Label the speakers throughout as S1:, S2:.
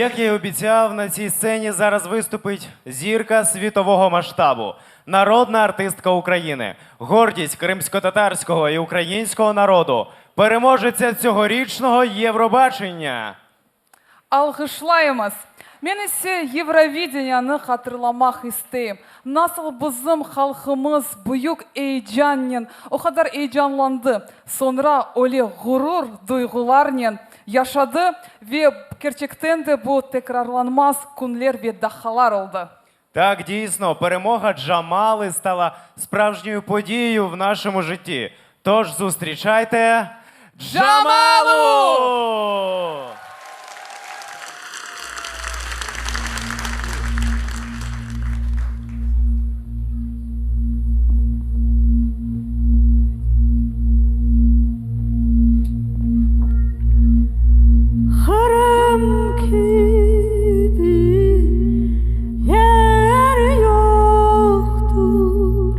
S1: Як я і обіцяв, на цій сцені зараз виступить зірка світового масштабу, народна артистка України, гордість кримсько-татарського і українського народу, переможеця цьогорічного Євробачення.
S2: Алкышлаймыз. Мен ise Евровидениені hatırlamak isteyim. Nasıl bizim halkımız büyük heyecanla, o kadar heyecanlandı. Sonra öyle gurur duygularla yaşadı ve gerçekten de bu tekrarlanmaz günler ve dakikalar oldu.
S1: Так, дійсно, перемога Джамали стала справжньою подією в нашому житті. Тож зустрічайте Джамалу!
S3: Haram gibi yer yoktur,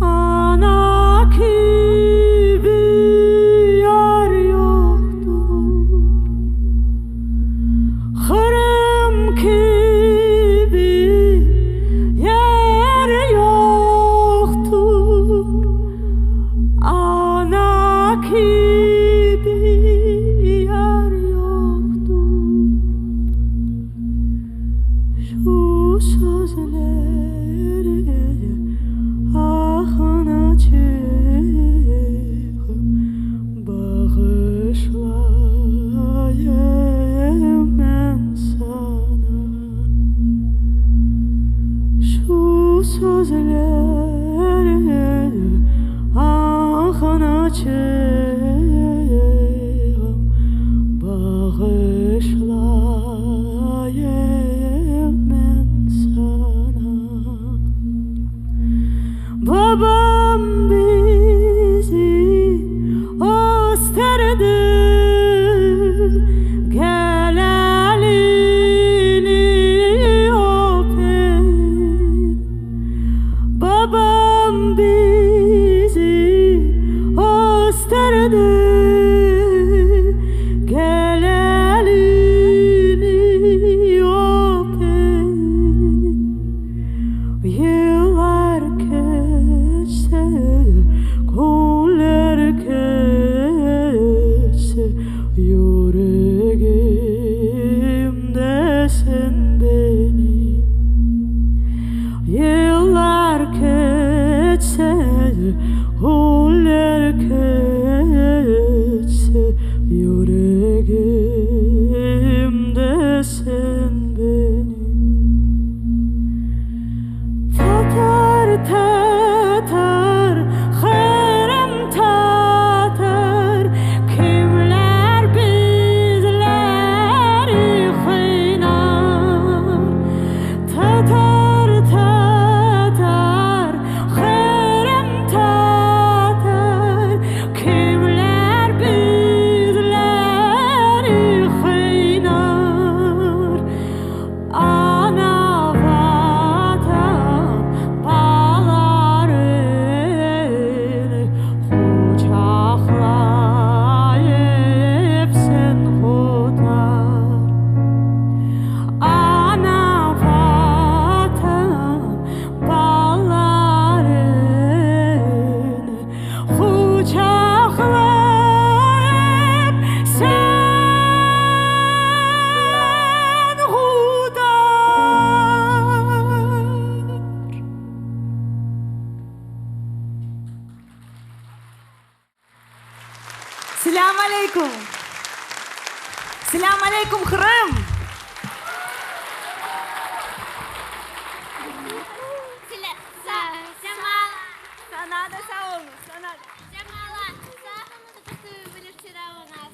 S3: ana gibi yar yoktur. Haram gibi yer yoktur, ana gibi yar yoktur. Şu sözleri ahına çıkıp bağışlayayım ben sana. Şu sözleri ahına çıkıp bağışlayayım ben sana. Babam bizi gösterdi, gel elini öpeyim. Babam bizi gösterdi, gel elini öpeyim. Yıllar geçse, günler geçse, yüreğimdesin benim. Yıllar geçse, günler geçse, yüreğimdesin benim. Tatar tatar, xeyrem tatar, kimler bizleri kıynar. Tatar tatar, xeyrem tatar, kimler bizleri kıynar. Ana vatan bağlarını kucaklayıp sen kurtar. Ana vatan bağlarını kucaklayıp sen kurtar. Selam aleyküm. Selam aleyküm Kırım.
S4: Джамала,
S3: Sana da sağ olun. Sana da.
S4: Джамала, ты были вчера у нас.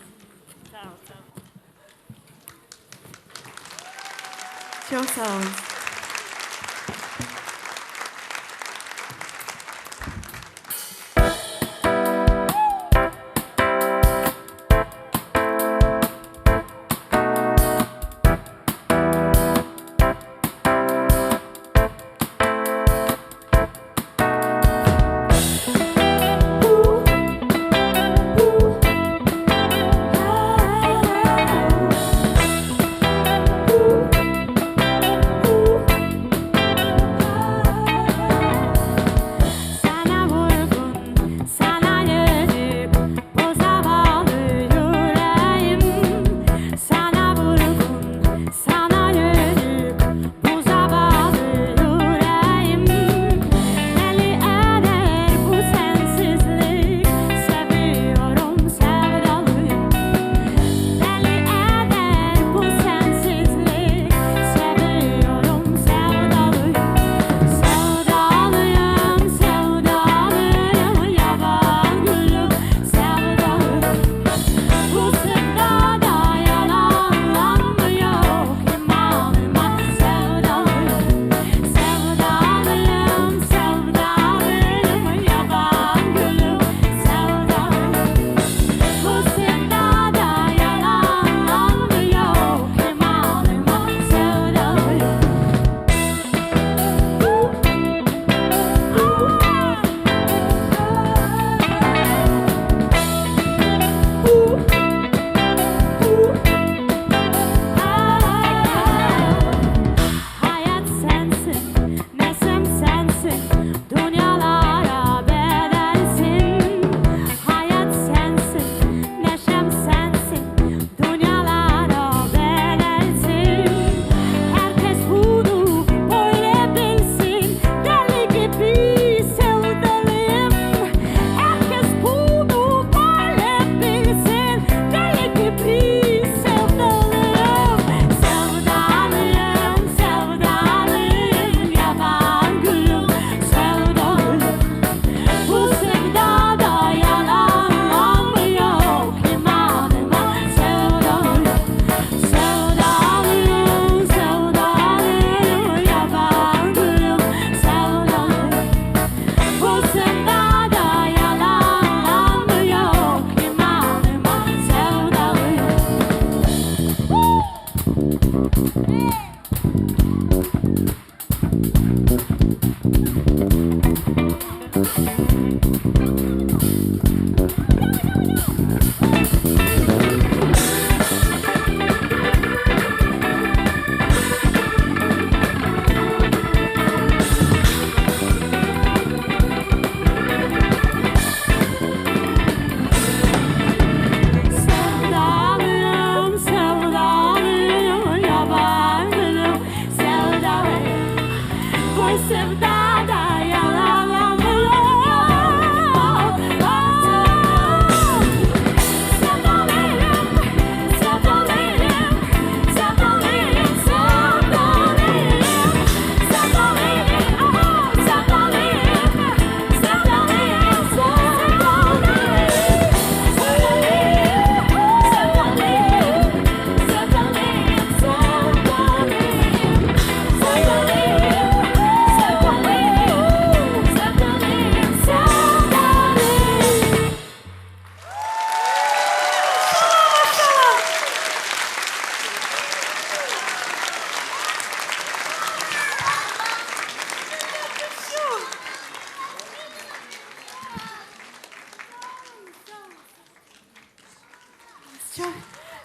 S3: Sağ ol, sağ ol. Çok sağ olun.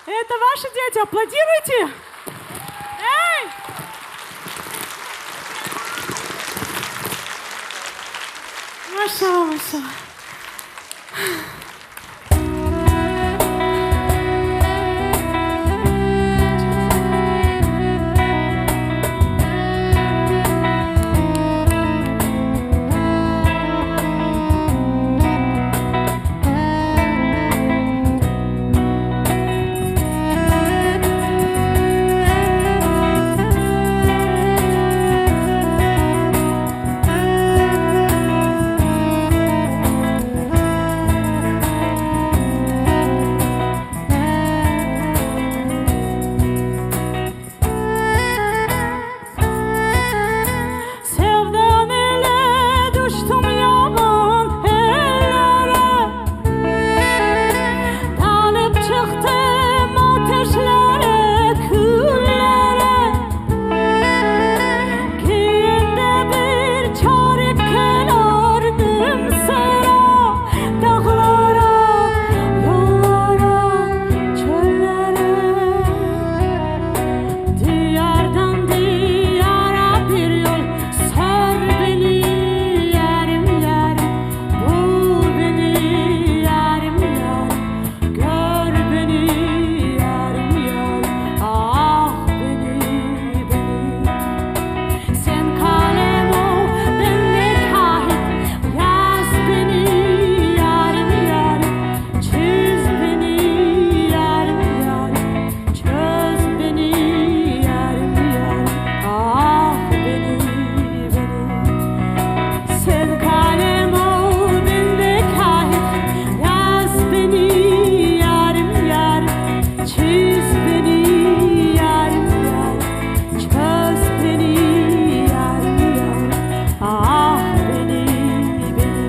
S3: Это ваши дети, аплодируйте! Эй! Машалlah, машалlah. Sevdan ile düştüm yaman ellere, dalıp çıktım ateşlere, küllere. Giyinde bir çarık kenardım sera, dağlara, yollara, çöllere. Diyardan diyara bir yol sar beni yarim yarim, bul beni yarim yarim, gör beni yarim yarim, ah beni beni. Sen kalem ol, ben de kahit, yaz beni yarim yarim, çiz beni yarim yarim, çöz beni yarim yarim, ah beni beni. Sen kalem ol, ben de kahit, yaz beni yarim yarim, çiz beni yarim yarim, çöz beni yarim yarim, ah beni beni.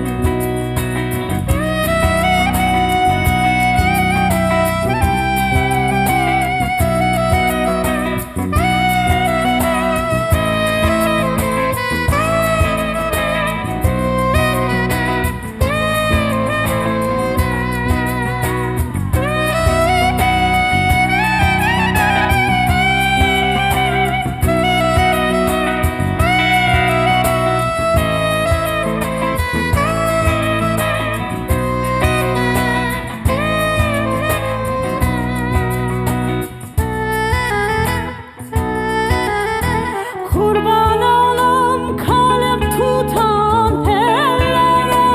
S3: Kurban olam kalem tutan ellere,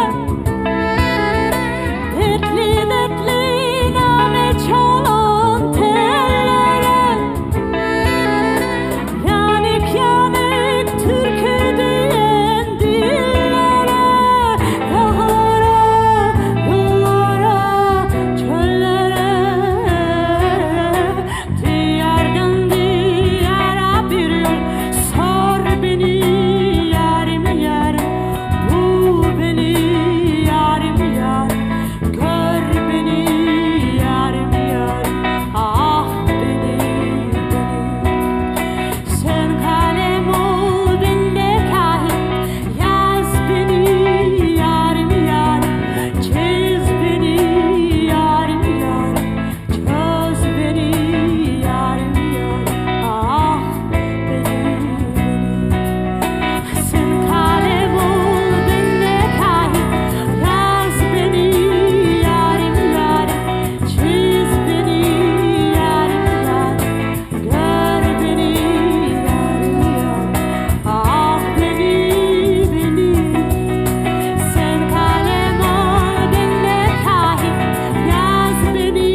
S3: dertli dertli name çalan tellere. Yanık yanık türkü diyen dillere, dağlara, yollara, çöllere. Diyardan diyara bir yol sar beni yarim yarim, bul beni yarim yarim, gör beni yarim yarim, ah beni beni. Sen kalem ol, ben de kahit, yaz beni yarim yarim, çiz beni yarim yarim, çöz beni yarim yarim, ah beni beni. Sen kalem ol, ben de kahit, yaz beni yarim yarim, çiz beni yarim yarim, gör beni yarim yarim, ah beni beni. Sen kalem ol, ben de kahit, yaz beni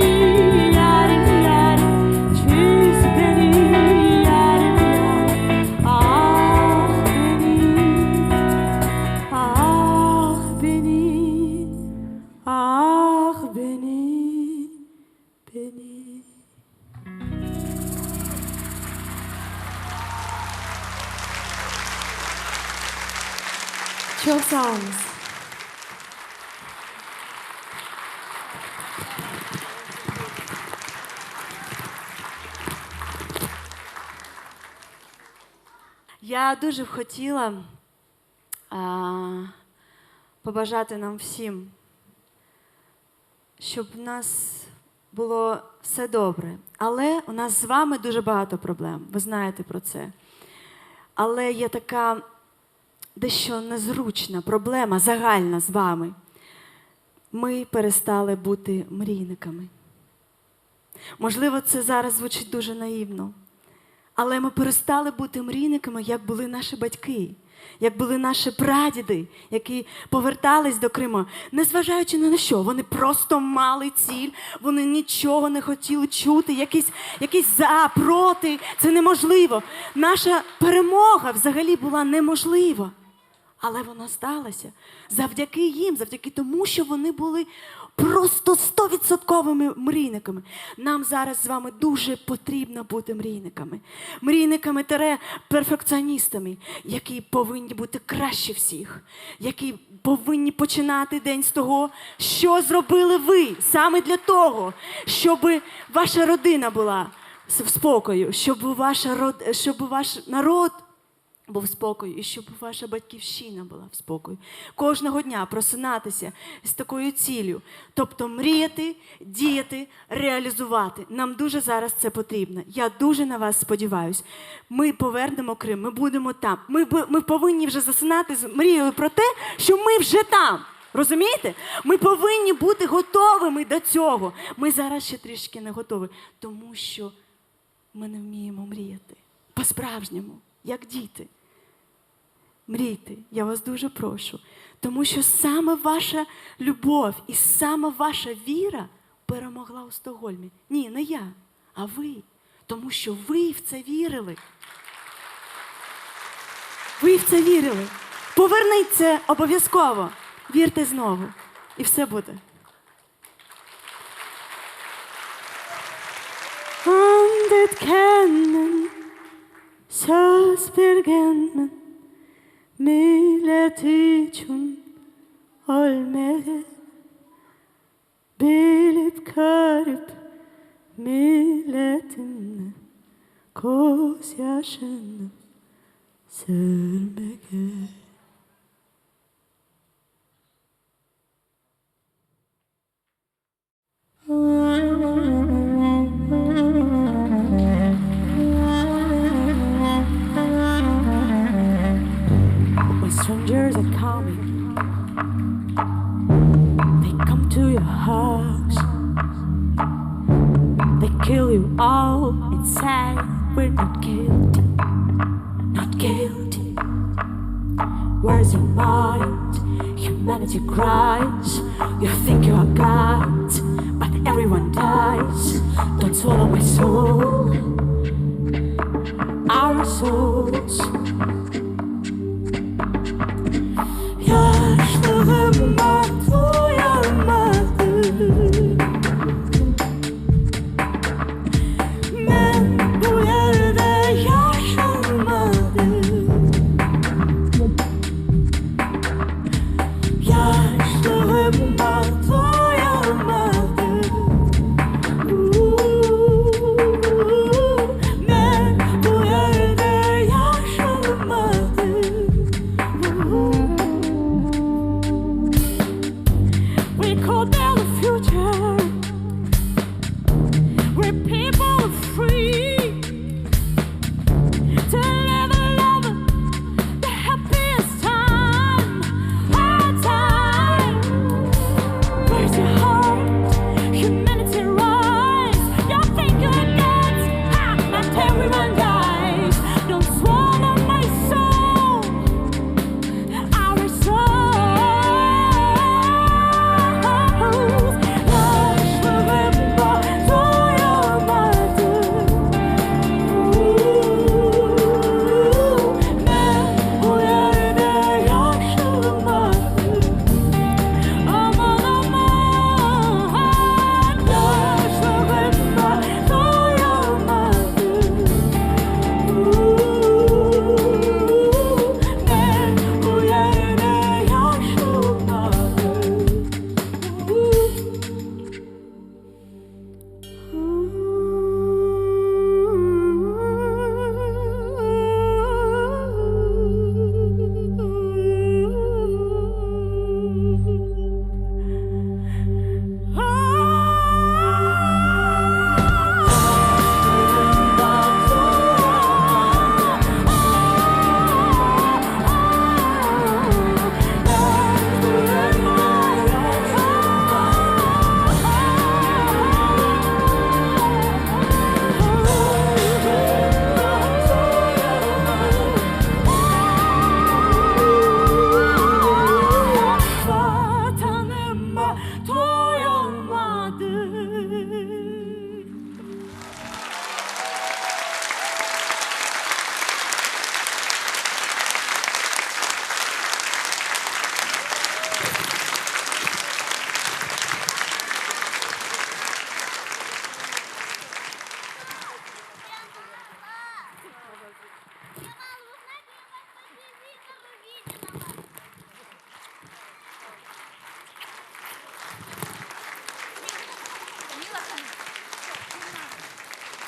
S3: yarim yarim, çiz beni yarim yarim, ah beni, ah beni, ah beni, beni. Çok sağ olun. Я дуже б хотіла побажати нам всім, щоб в нас було все добре. Але у нас з вами дуже багато проблем. Ви знаєте про це. Але є така дещо незручна проблема, загальна з вами. Ми перестали бути мрійниками. Можливо, це зараз звучить дуже наївно. Але ми перестали бути мрійниками, як були наші батьки, як були наші прадіди, які повертались до Криму, незважаючи ні на що. Вони просто мали ціль, вони нічого не хотіли чути, якісь за, проти. Це неможливо. Наша перемога взагалі була неможлива. Але вона сталася завдяки їм, завдяки тому, що вони були просто 100% мрійниками. Нам зараз з вами дуже потрібно бути мрійниками. Мрійниками-перфекціоністами, які повинні бути краще всіх, які повинні починати день з того, що зробили ви саме для того, щоб ваша родина була в спокою, щоб ваш народ був в спокою, і щоб ваша батьківщина була в спокою. Кожного дня просинатися з такою ціллю. Тобто мріяти, діяти, реалізувати. Нам дуже зараз це потрібно. Я дуже на вас сподіваюся. Ми повернемо Крим, ми будемо там. Ми повинні вже засинати з мрією про те, що ми вже там. Розумієте? Ми повинні бути готовими до цього. Ми зараз ще трішки не готові, тому що ми не вміємо мріяти. По-справжньому, як діти. Мрійте, я вас дуже прошу, тому що саме ваша любов і саме ваша віра перемогла у Стокгольмі. Ні, не я, а ви. Тому що ви в це вірили. Ви в це вірили. Поверніть це обов'язково. Вірте знову. І все буде. Andet kennen, söz bergennen, millet için ölmeye, bilip körüp milletin gözyaşını sürmeye. When strangers are coming, they come to your house, they kill you all inside. We're not guilty, not guilty. Where's your mind? Humanity cries. You think you are God, but everyone dies. Don't swallow my soul, our souls. Yaşlığıma doyamadım. Ben bu yerde yaşamadım. Yaşlığıma doyamadım. Ben bu yerde yaşamadım. We call down the future. We're people free to live and love the happiest time, our time. Where's your heart? Humanity rise. You think you're gods, not everyone dies. Don't swallow my soul, our soul.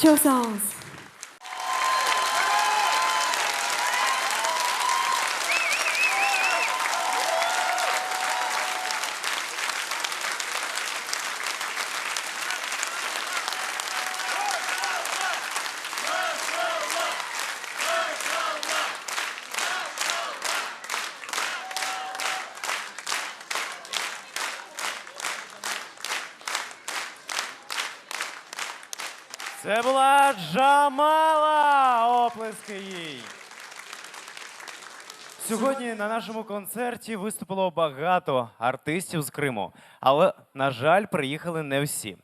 S3: Çok sağ olun.
S1: Це була Джамала! Оплески їй! Сьогодні на нашому концерті виступило багато артистів з Криму, але, на жаль, приїхали не всі.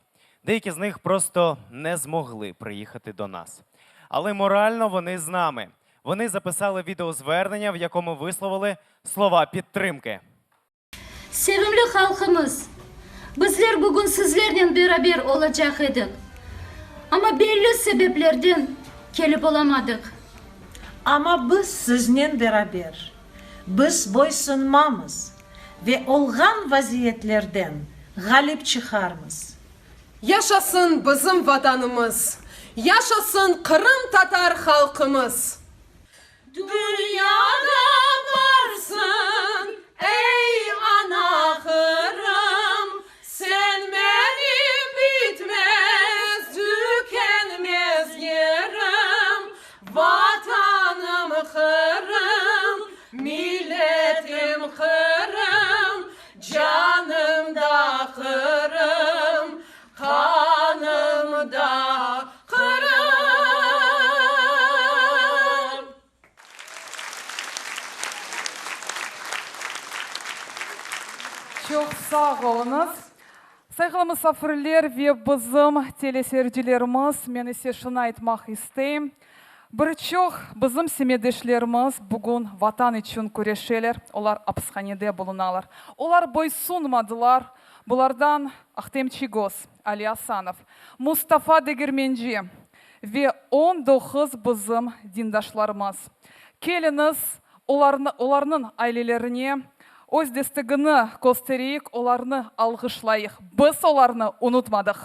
S1: Деякі з них просто не змогли приїхати до нас. Але морально вони з нами. Вони записали відеозвернення, в якому висловили слова підтримки.
S5: Sevimli halkımız, bizler bugün sizlerden beraber olacak edik. Ama belli sebeplerden kelip olamadık.
S6: Ama biz sizinle beraber, biz boysunmamız ve olgan vaziyetlerden galip çıkarmız.
S7: Yaşasın bizim vatanımız, yaşasın Kırım Tatar halkımız. Dünyada varsın ey ana Kırım, sen benim bitmez, tükenmez yerim. Vatanım Kırım, milletim Kırım, canım da Kırım, kanım da Kırım.
S2: Çok sağ olunuz. Saygılı misafirler ve bizim teleseyircilerimiz, men ise şunu aytmak isteyim. Birçok bizim semiyadashlarimiz bugün vatan için kurashadilar. Ular hapishanada bulunalar. Ular boysunmadılar. Bulardan Ahtem Chigos, Ali Hasanov, Mustafa Degirmenci ve 19 bizim dindaşlarımız. Keliniz ularning ailelerine o'z destigini ko'rsataylik, ularni alqishlaylik. Biz ularni unutmadik.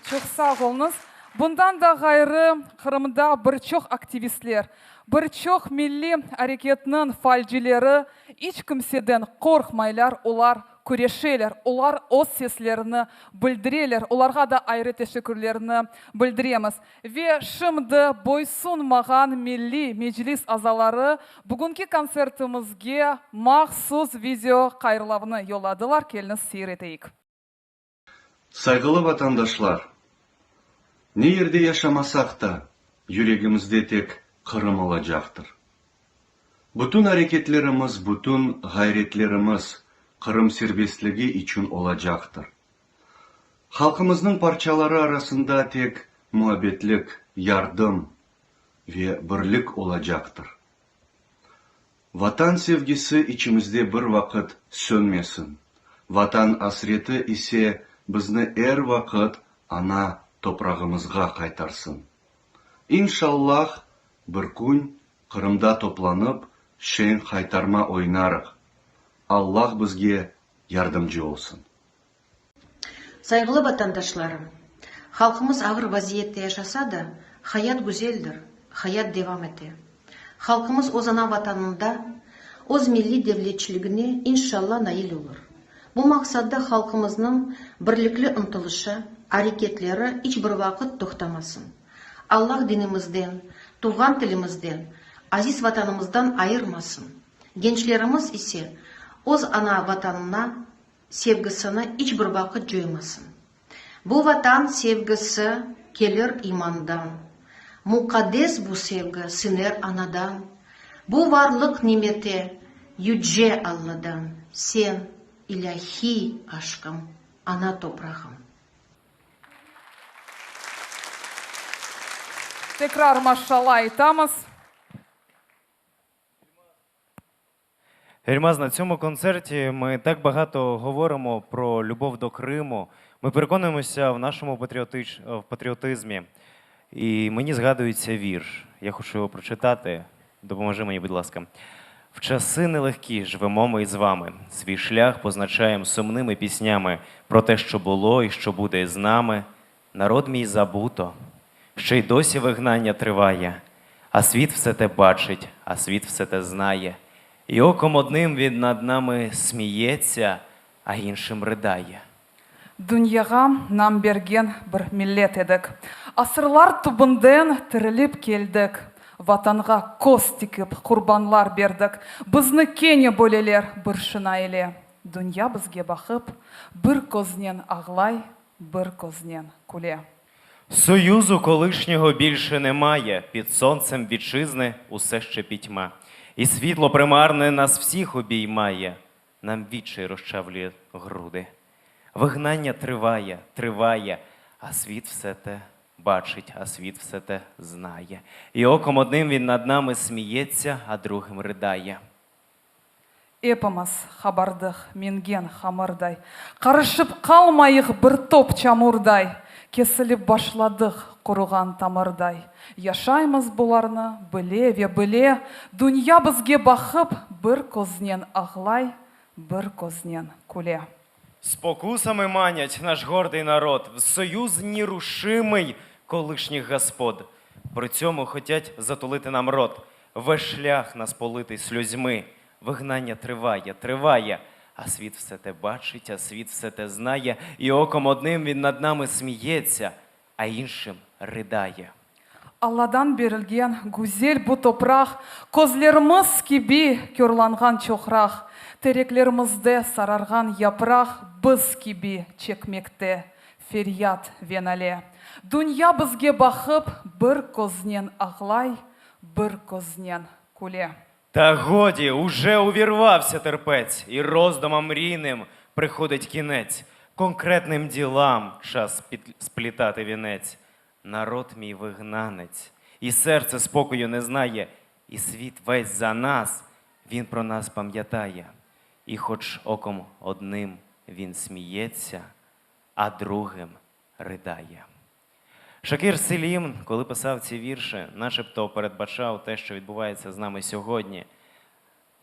S2: Çok sağ olunuz. Bundan da gayrı Kırım'da birçok aktivistler, birçok milli hareketinin falcileri hiç kimseden korkmaylar, ular kurashadilar, ular o'z seslerini bildiradilar. Ularga da ayrı teşekkürlerini bildiremiz. Ve şimdi boysunmagan milli meclis azaları bugünkü konsertimizge maxsus video qayırlarını yolladılar. Keliniz seyreteyik.
S8: Saygılı vatandaşlar, ne yerde yaşamasak da yüreğimizde tek Kırım olacaktır. Bütün hareketlerimiz, bütün gayretlerimiz Kırım serbestliği için olacaktır. Halkımızın parçaları arasında tek muhabbetlik, yardım ve birlik olacaktır. Vatan sevgisi içimizde bir vakit sönmesin. Vatan hasreti ise bizni her vakit ana toprağımızga kaytarsın. İnşallah bir gün Kırım'da toplanıp şen kaytarma oynarıq. Allah bizge yardımcı olsun.
S9: Saygılı vatandaşlarım, halkımız ağır vaziyette yaşasa da hayat güzeldir, hayat devam eder. Halkımız o ana vatanında, öz milli devletçiliğine inşallah nail olur. Bu maksadda halkımızın birlikli ıntılışı, hareketleri hiçbir vakit toxtamasın. Allah dinimizden, tuğan tilimizden, aziz vatanımızdan ayırmasın. Gençlerimiz ise öz ana vatanına sevgisini hiçbir vakit joymasın. Bu vatan sevgisi gelir imandan. Mukaddes bu sevgi siner anadan. Bu varlık nimeti yüce Allah'dan. Sen ilahi aşkım, ana toprağım.
S2: Tekrar maşallah aytamiz.
S1: Ельмаз, на цьому концерті ми так багато говоримо про любов до Криму. Ми переконуємося в нашому патріотизмі. І мені згадується вірш. Я хочу його прочитати. Допоможи мені, будь ласка. В часи нелегкі живемо ми із вами. Свій шлях позначаємо сумними піснями про те, що було і що буде з нами. Народ мій забуто, що й досі вигнання триває. А світ все те бачить, а світ все те знає. І оком одним він над нами сміється, а іншим ридає.
S2: Дүнияға нам берген бір миллет едік. Асырлар тубынден тіріліп келдік. Ватанға кос тикіп, құрбанлар бердік. Бізні кене бөлелер бір шына еле. Дүния бізге бақып, бір көзнен ағлай, бір көзнен күле.
S1: Союзу колишнього більше немає, під сонцем вітчизни усе ще пітьма. І світло примарне нас всіх обіймає, нам відчай розчавлює груди. Вигнання триває, триває, а світ все те бачить, а світ все те знає. І оком одним він над нами сміється, а другим ридає.
S2: Эпомыз хабардық менген хамырдай. Қарышып қалмайық бір топ чамурдай. Кесіліп башладық құрыған тамырдай. Яшаймыз бұларны біле. Дүния бізге бақып, бір көзнен ағлай, бір көзнен күле.
S1: Спокусами манять наш гордий народ, в союз нерушимий колишніх господ. При цьому хотять затулити нам рот, весь шлях нас политий сльозьми. Вигнання триває, триває, а світ все те бачить, а світ все те знає, і оком одним він над нами сміється, а іншим ридає.
S2: Алладан берілген гүзел бұ топрақ, көзлеріміз кеби көрланған чоқрақ, тереклерімізді сарарған япрақ, біз кеби чекмекте, ферят венале. Дүния бізге бақып, бір көзнен ағлай, бір көзнен күле.
S1: Та годі, уже увірвався терпець, і роздумам мрійним приходить кінець. Конкретним ділам час сплітати вінець. Народ мій вигнанець, і серце спокою не знає, і світ весь за нас, він про нас пам'ятає. І хоч оком одним він сміється, а другим ридає. Шакір Селім, коли писав ці вірші, начебто передбачав те, що відбувається з нами сьогодні.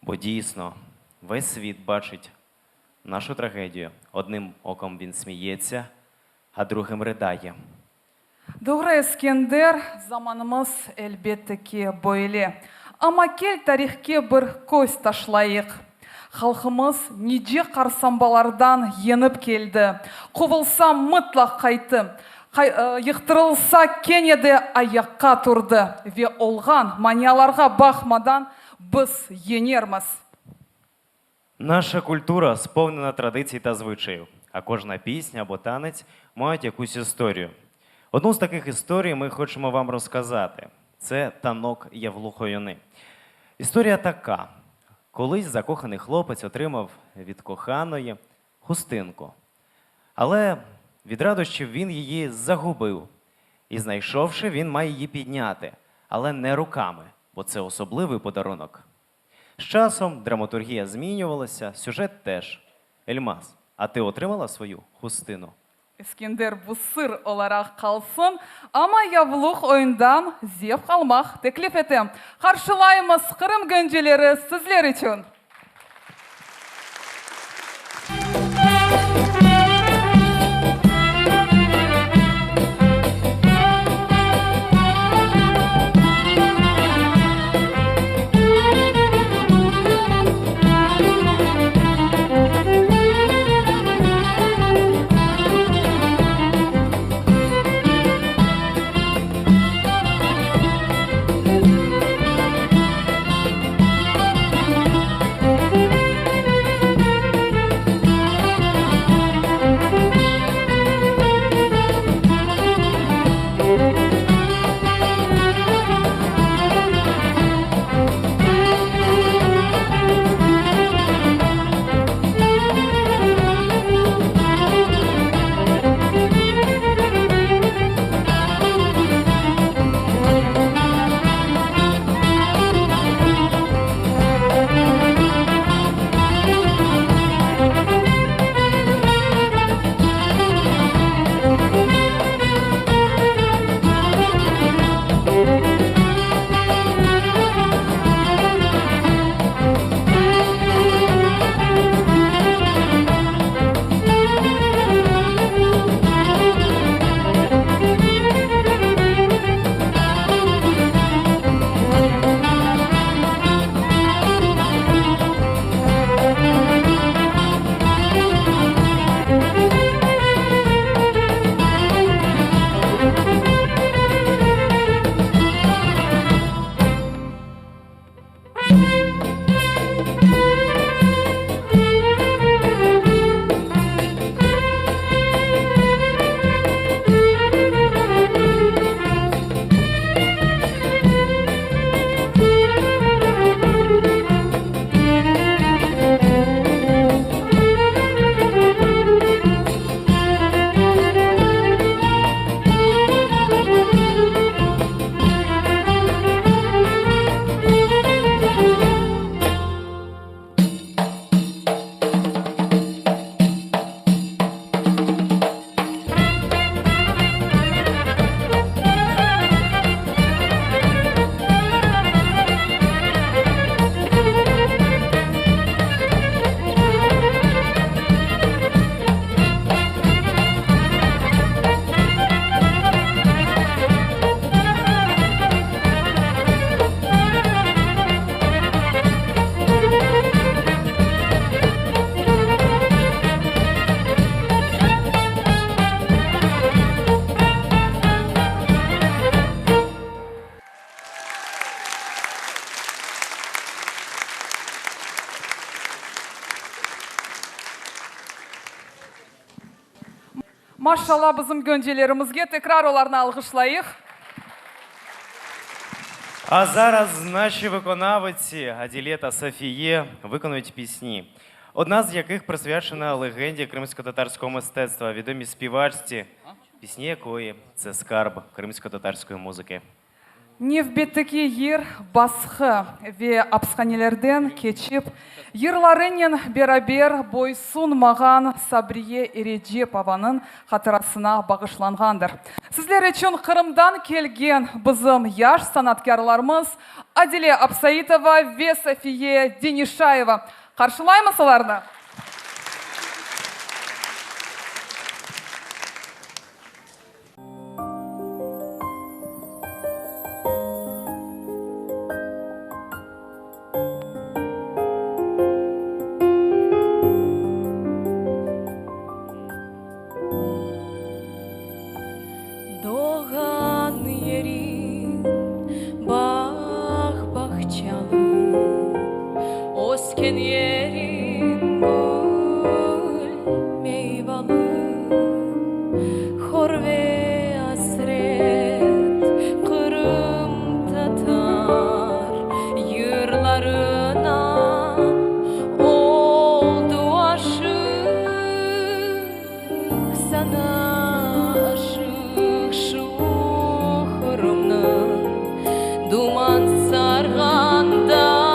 S1: Бо дійсно, весь світ бачить нашу трагедію. Одним оком він сміється, а другим ридає.
S2: Doğru Eskender, zamanımız elbette ki böyle. Ama kel tarihke bir көз taşlayıq. Халқымыз неже қарсамбалардан еніп келді. Құбылса мұтлақ қайты. Йықтырылса кенеде аяққа тұрды. Ве олған манияларға бақмадан біз енерміз.
S1: Наша культура сповнена традицій та звичаїв, а кожна пісня або танець мають якусь історію. Одну з таких історій ми хочемо вам розказати. Це танок Явлухоюни. Історія така. Колись закоханий хлопець отримав від коханої хустинку. Але від радощів він її загубив. І знайшовши, він має її підняти. Але не руками, бо це особливий подарунок. З часом драматургія змінювалася, сюжет теж. Ельмаз, а ти отримала свою хустину?
S2: Eskender bu sır olarak kalsın ama Yavluk oyundan zevk almak teklif ettim. Karşılayımız Kırım Gönceleri sizler için. Машалла біздің гөнделерімізге текrar оларны алғышлайық.
S1: А зараз наші виконавиці Аділе та Софіє виконують пісні, одна з яких присвячена легенді кримсько-татарського мистецтва, відомій співачці, пісні якої – це скарб кримсько-татарської музики.
S2: Невбеттікі ер басқы ве апсқанелерден кечіп, ерларынен берабер бойсун маған Сабрие Ереджепованың қатырасына бағышланғандыр. Сізлер үшін Қырымдан келген бізім яш санаткерларымыз Адиле Апсаитова ве Софие Денишаева. Қаршылаймыз оларны?
S7: Doğan yerin bağ-bahçalı, osken yerin gül meyvalı, hor ve hasret Kırım Tatar yırlarına oldu aşık sana. Duman sargan dağları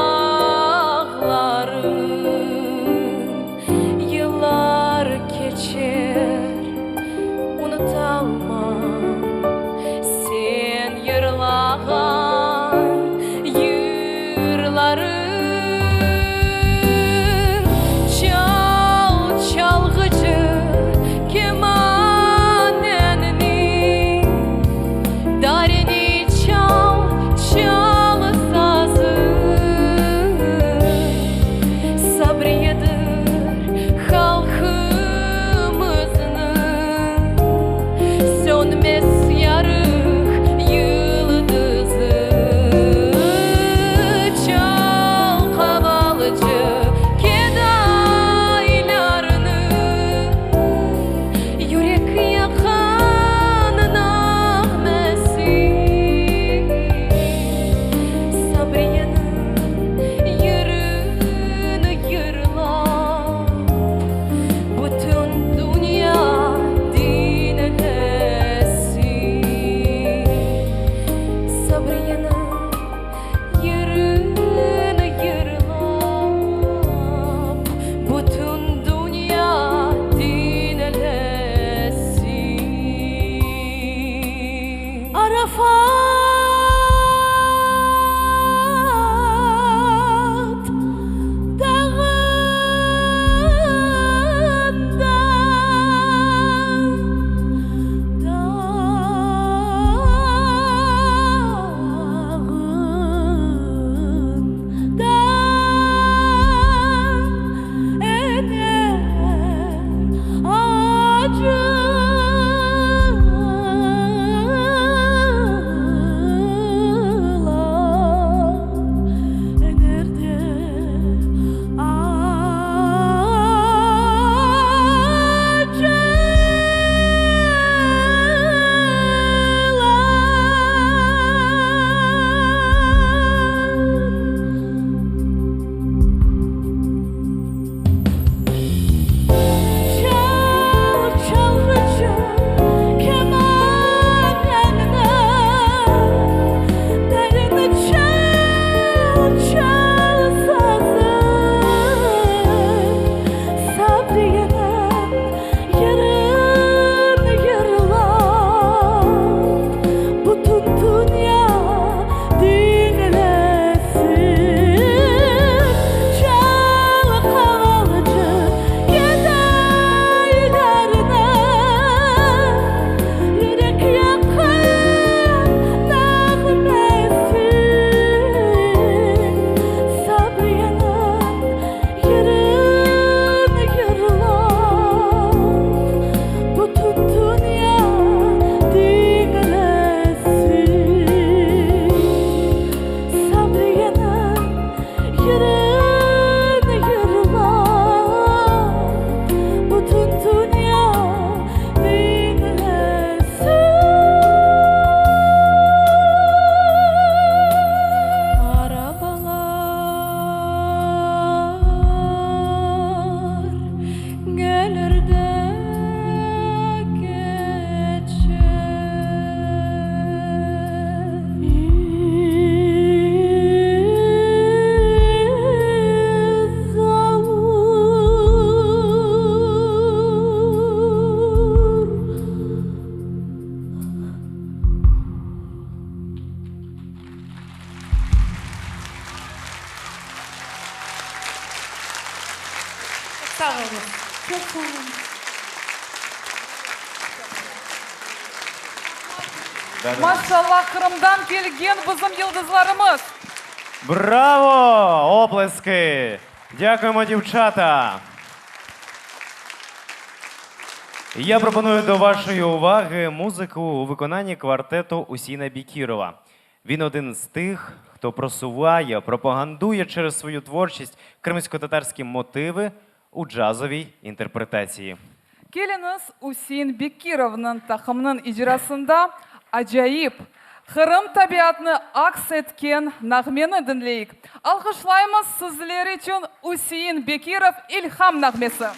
S2: Sağ olun. Çok sağ olun. Maşallah, Kırım'dan gelген bizim yıldızlarımız.
S1: Браво! Оплески! Дякуємо, дівчата! Я пропоную до вашої уваги музику у виконанні квартету Усіна Бікірова. Він один з тих, хто просуває, пропагандує через свою творчість кримсько-татарські мотиви у джазовій інтерпретації.
S2: Келіңіз Усин Бекировның тақымның ижрасында ажайып, Қырым табиатны акс еткен нағмені дінлейік. Алғышлаймыз сізлер үшін Усин Бекиров Ильхам нағмесі.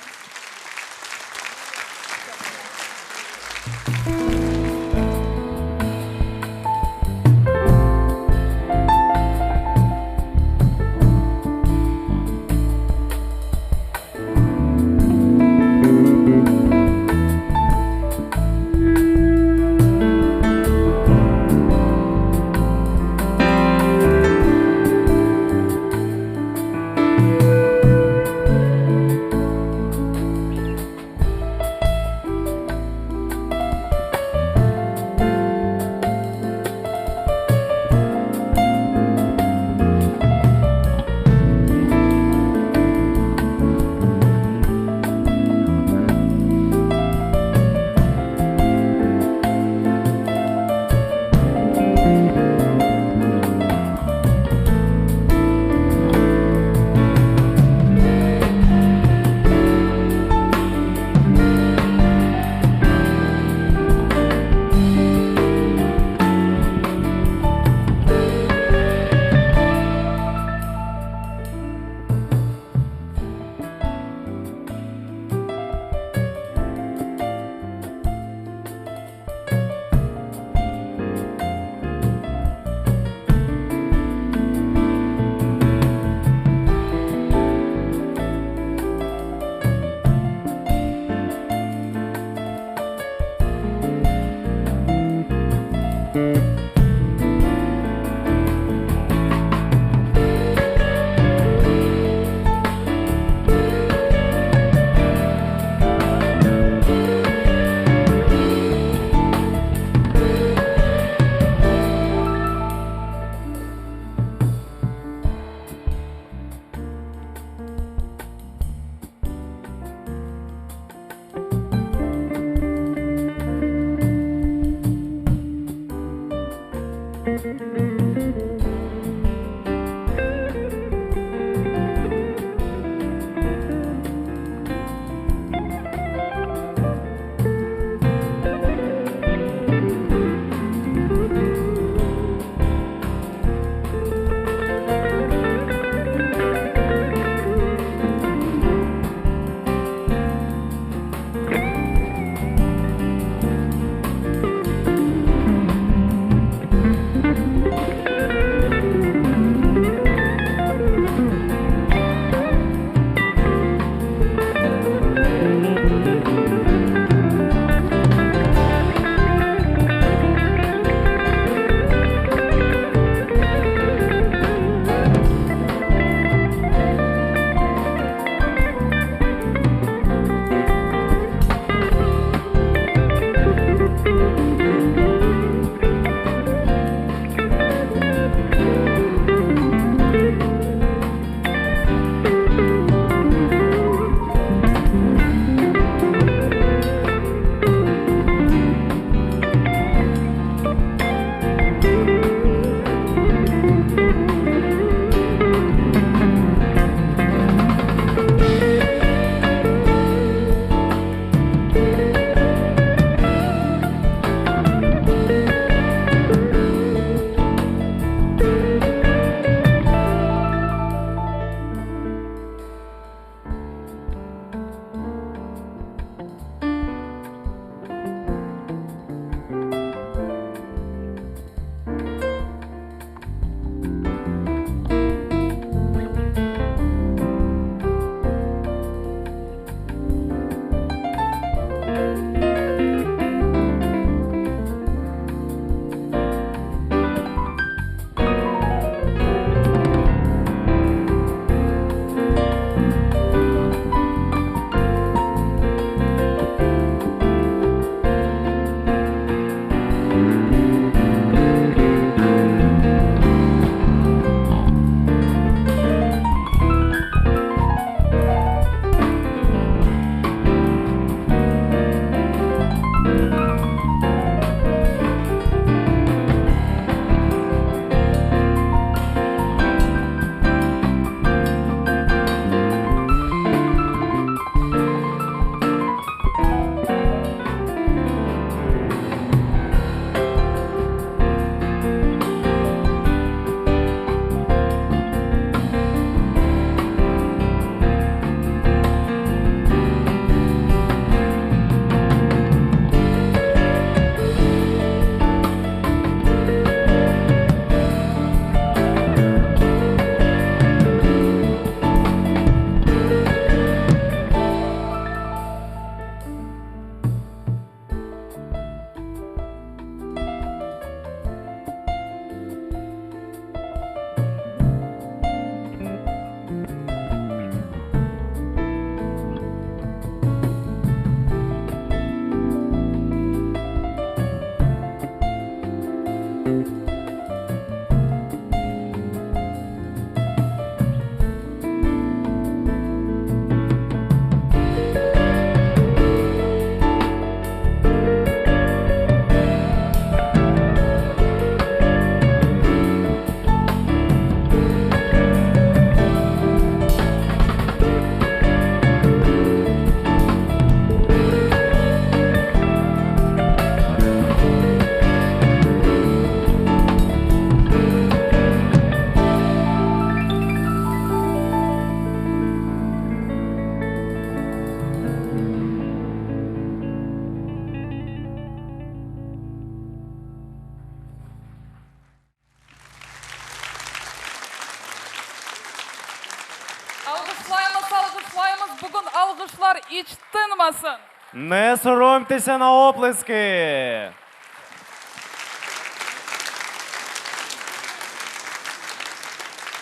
S2: Alkışlayımız. Bugün alkışlar hiç tınmasın.
S1: Не соромтеся на оплески.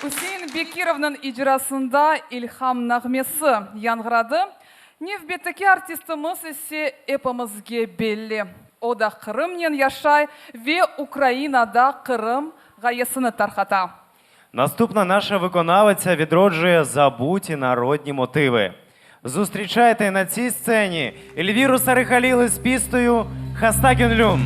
S2: Hüseyin Bekirov'un icrasında İlham Nağmesi yankıradı. Nefbetteki artistimiz ise hepimizge belli. O da Kırım'ın yaşay ve Українада Kırım gayesini tarkata.
S1: Наступна наша виконавиця відроджує забуті народні мотиви. Зустрічайте на цій сцені Ельвіру Сарихаліли з пістою «Хастагін-Люм».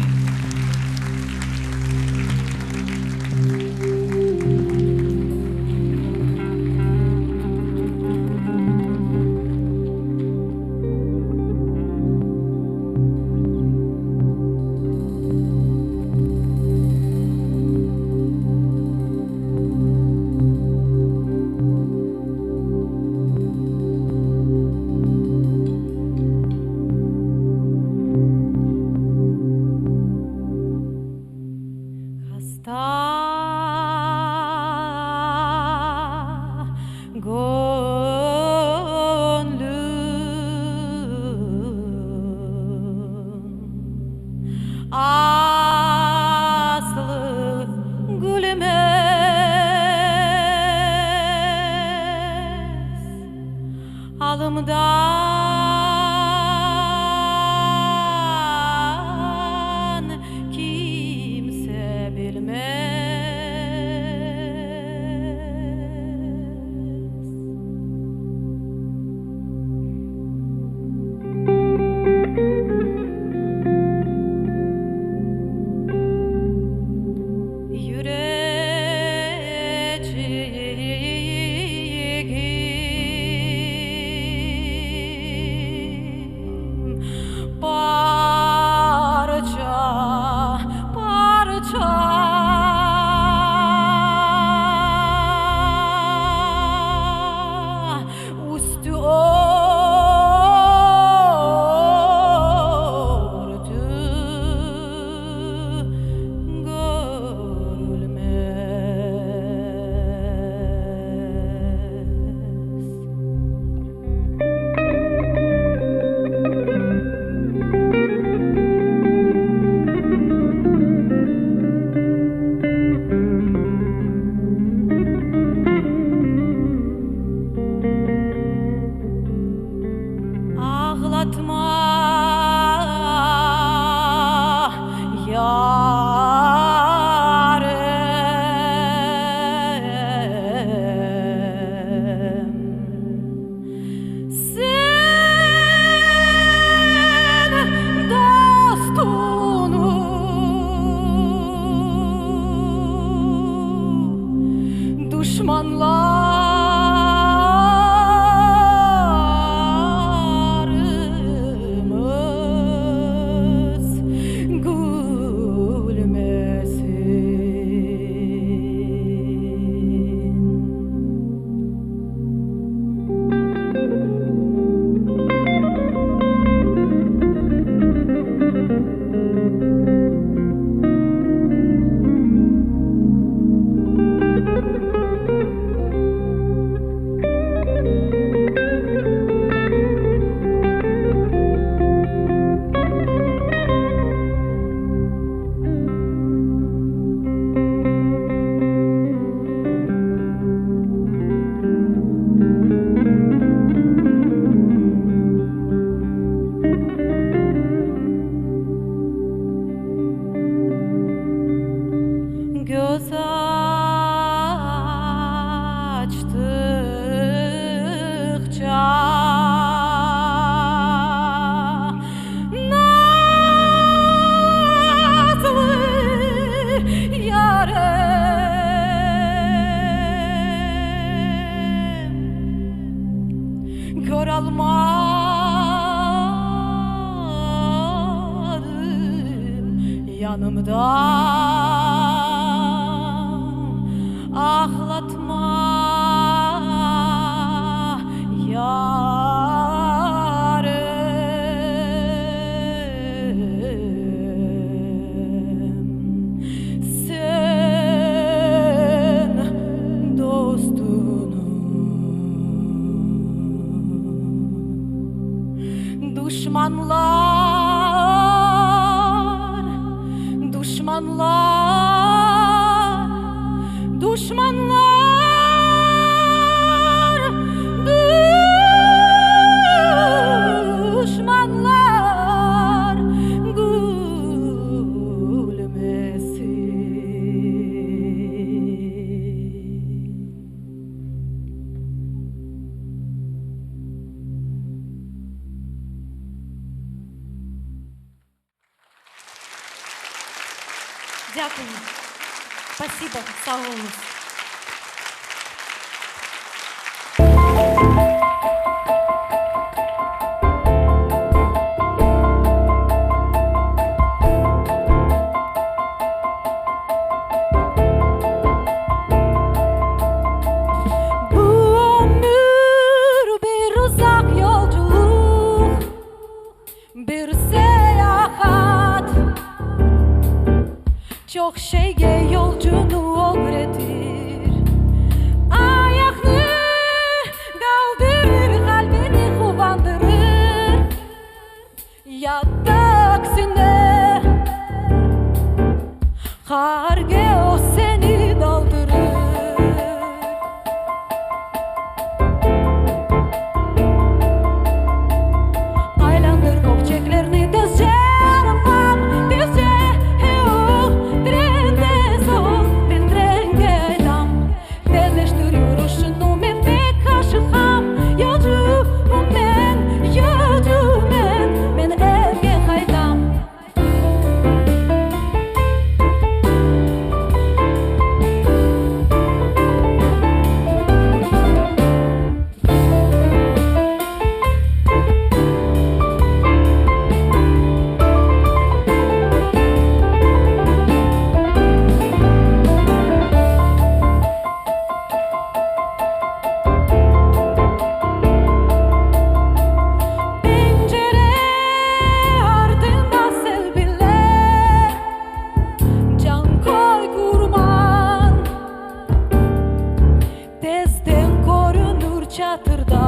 S7: Alımdan kimse bilmez. Yüreceğim parça parça üstü örtü görülmez. Ağlatma yarım. Sen dostunu düşmanlarımız göz açtıkça nazlı yarım gör almadım yanımda ağlatma yarım. Sen dostunu. Düşmanlar, düşmanlar, düşmanlar, düşmanlar gülmesin.
S10: Дякую. Спасибо. Sağ olun.
S7: Bu ömür bir uzak yolculuk, bir seyahat. Çok şeyge yolcunu öğretir. Ayakını kaldırır, kalbini kuvandırır. Ya da aksine harge o seni daldırır. Aylandır gökçeklerini dizce aramam, dizce heo, trende zor, ben trenge dam. Tezleştir yürüyüşünü men pek aşıkam, yolcu men evge kaydam. Pencere ardında sev bile, can koy kurban. Tezden korunur çatırda.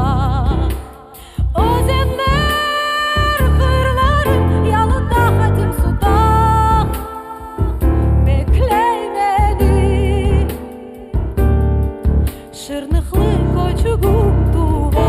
S7: Özenler kırlarım yanında hatim suda. Bekley beni, şırnıklı koçugum duvar.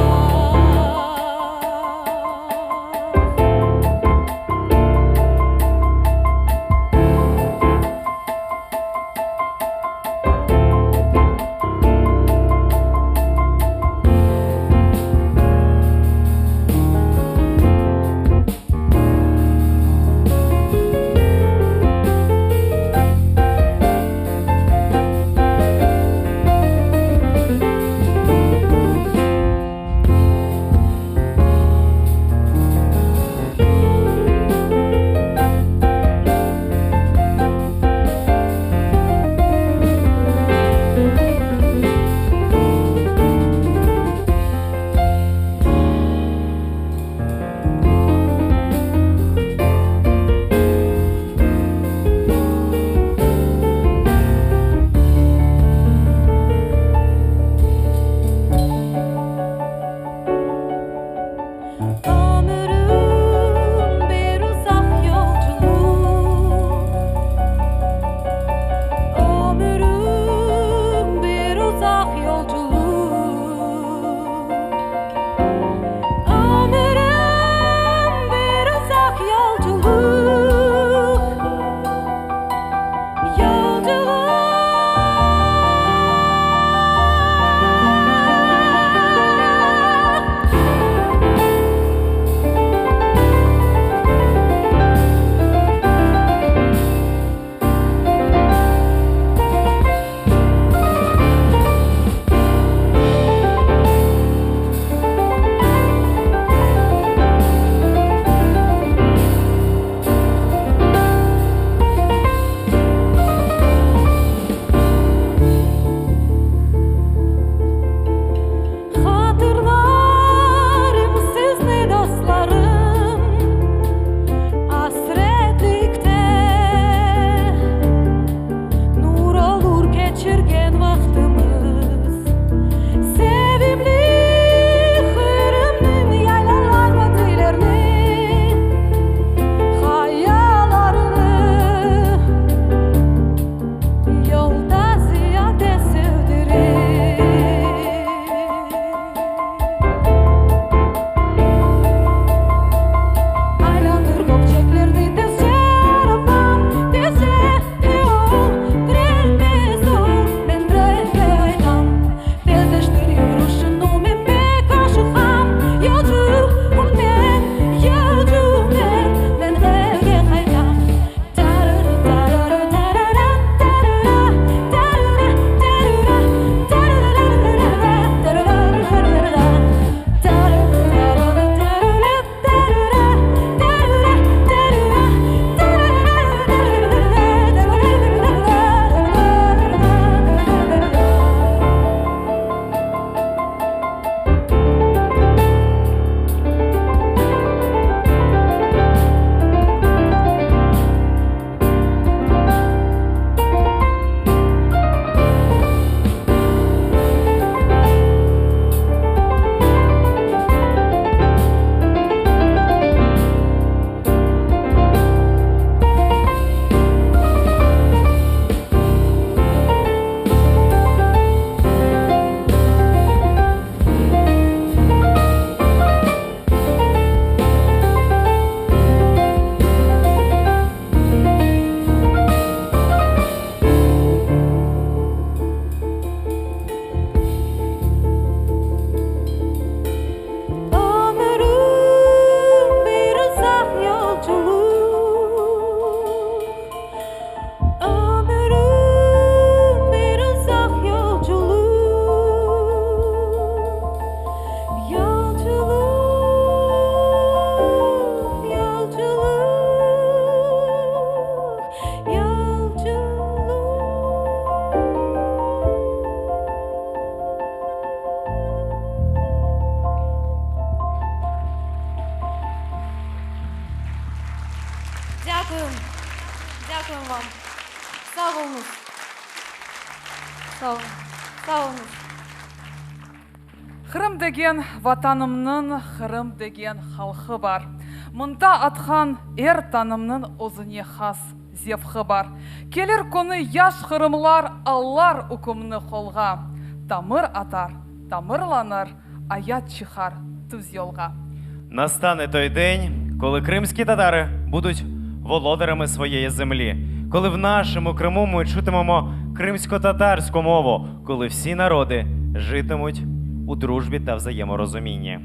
S10: Дякуємо вам. Сау болыңыз. Сау болыңыз.
S2: Қырым деген ватанымның, Қырым деген халқы бар. Мұнда атқан ер танымның өзіне хас зевхы бар. Келер күні яш қырымлар аллар үкімні қолға. Тамыр атар, тамырланыр, аят чихар түз йолға.
S1: Настане той день, коли кримські татари будуть володарями своєї землі, коли в нашому Криму ми чутимемо кримсько-татарську мову, коли всі народи житимуть у дружбі та взаєморозумінні.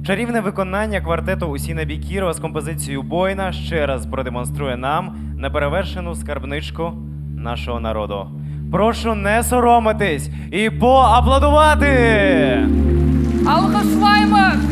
S1: Чарівне виконання квартету Усіна Бікірова з композицією «Бойна» ще раз продемонструє нам неперевершену скарбничку нашого народу. Прошу не соромитись і поаплодувати!
S2: Алғышлаймыз!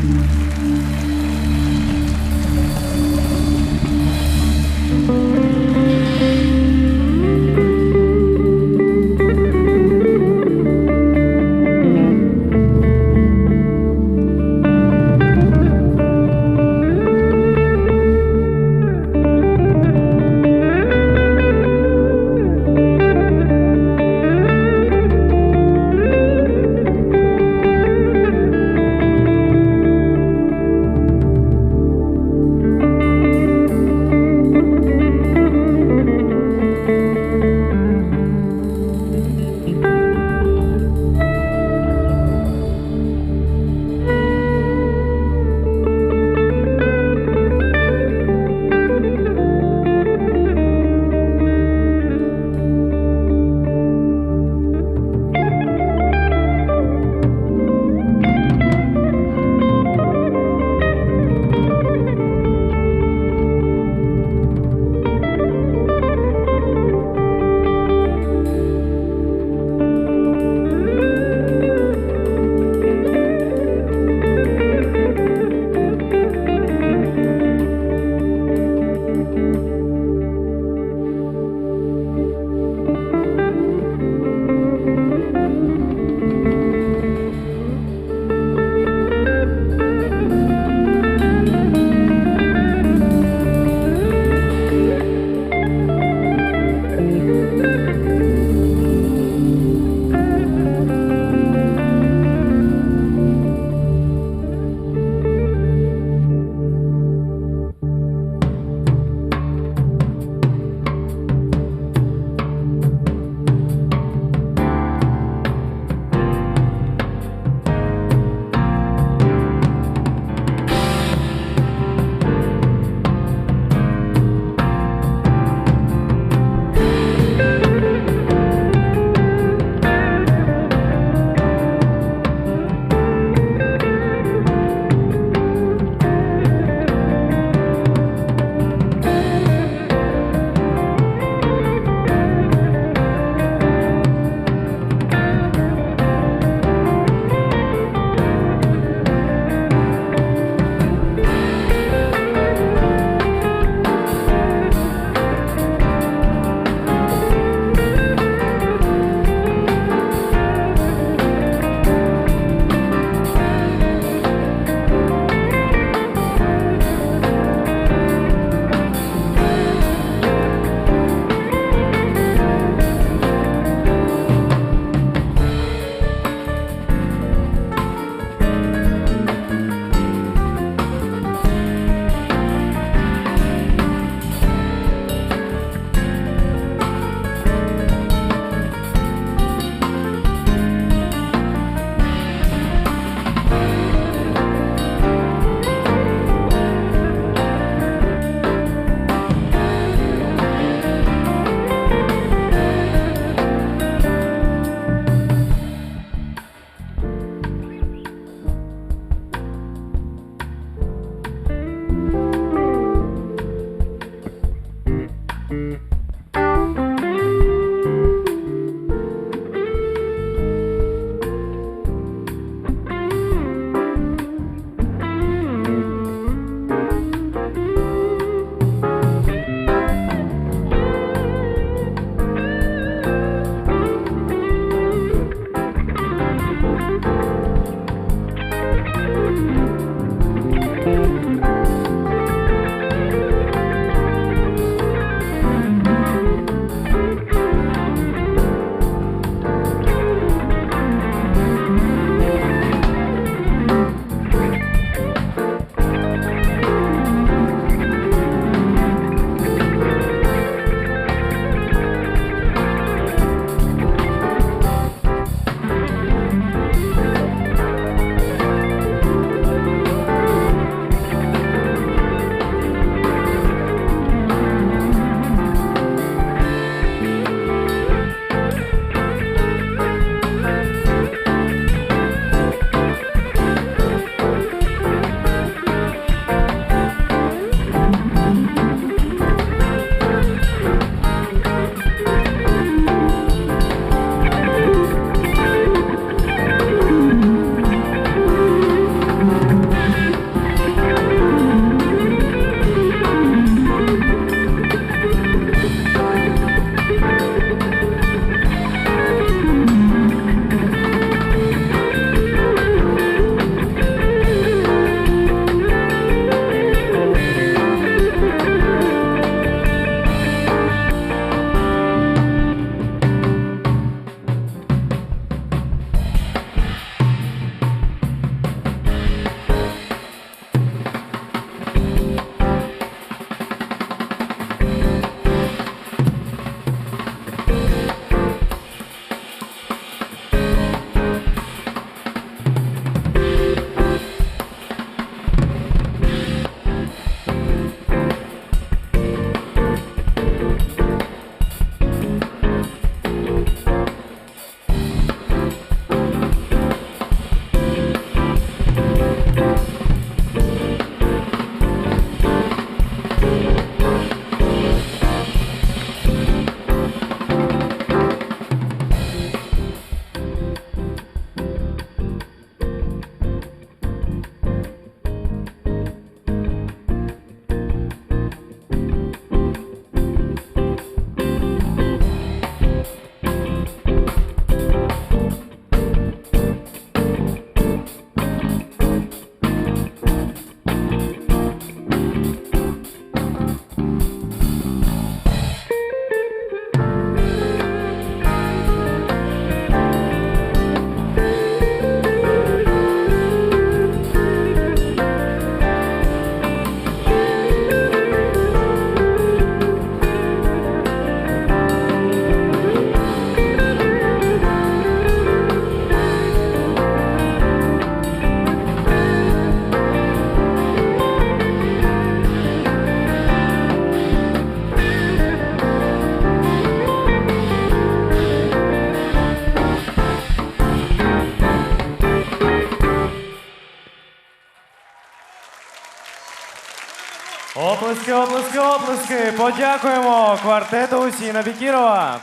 S1: Оплески, оплески, оплески. Подякуємо квартету Усіна Бікірова.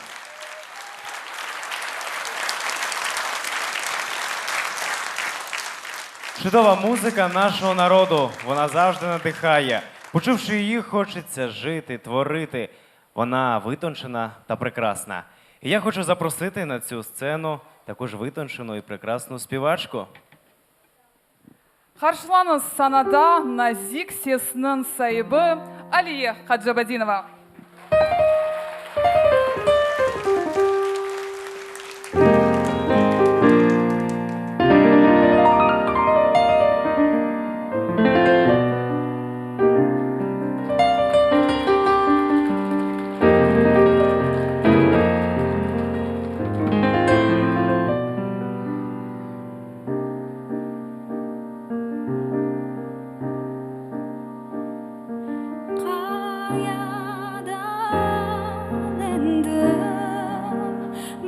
S1: Чудова музика нашого народу. Вона завжди надихає. Почувши її, хочеться жити, творити. Вона витончена та прекрасна. І я хочу запросити на цю сцену також витончену і прекрасну співачку.
S2: Қаршылаңыз санада Назик сесінің сайыбы Алия Хаджабадинова.
S7: Kayadan endim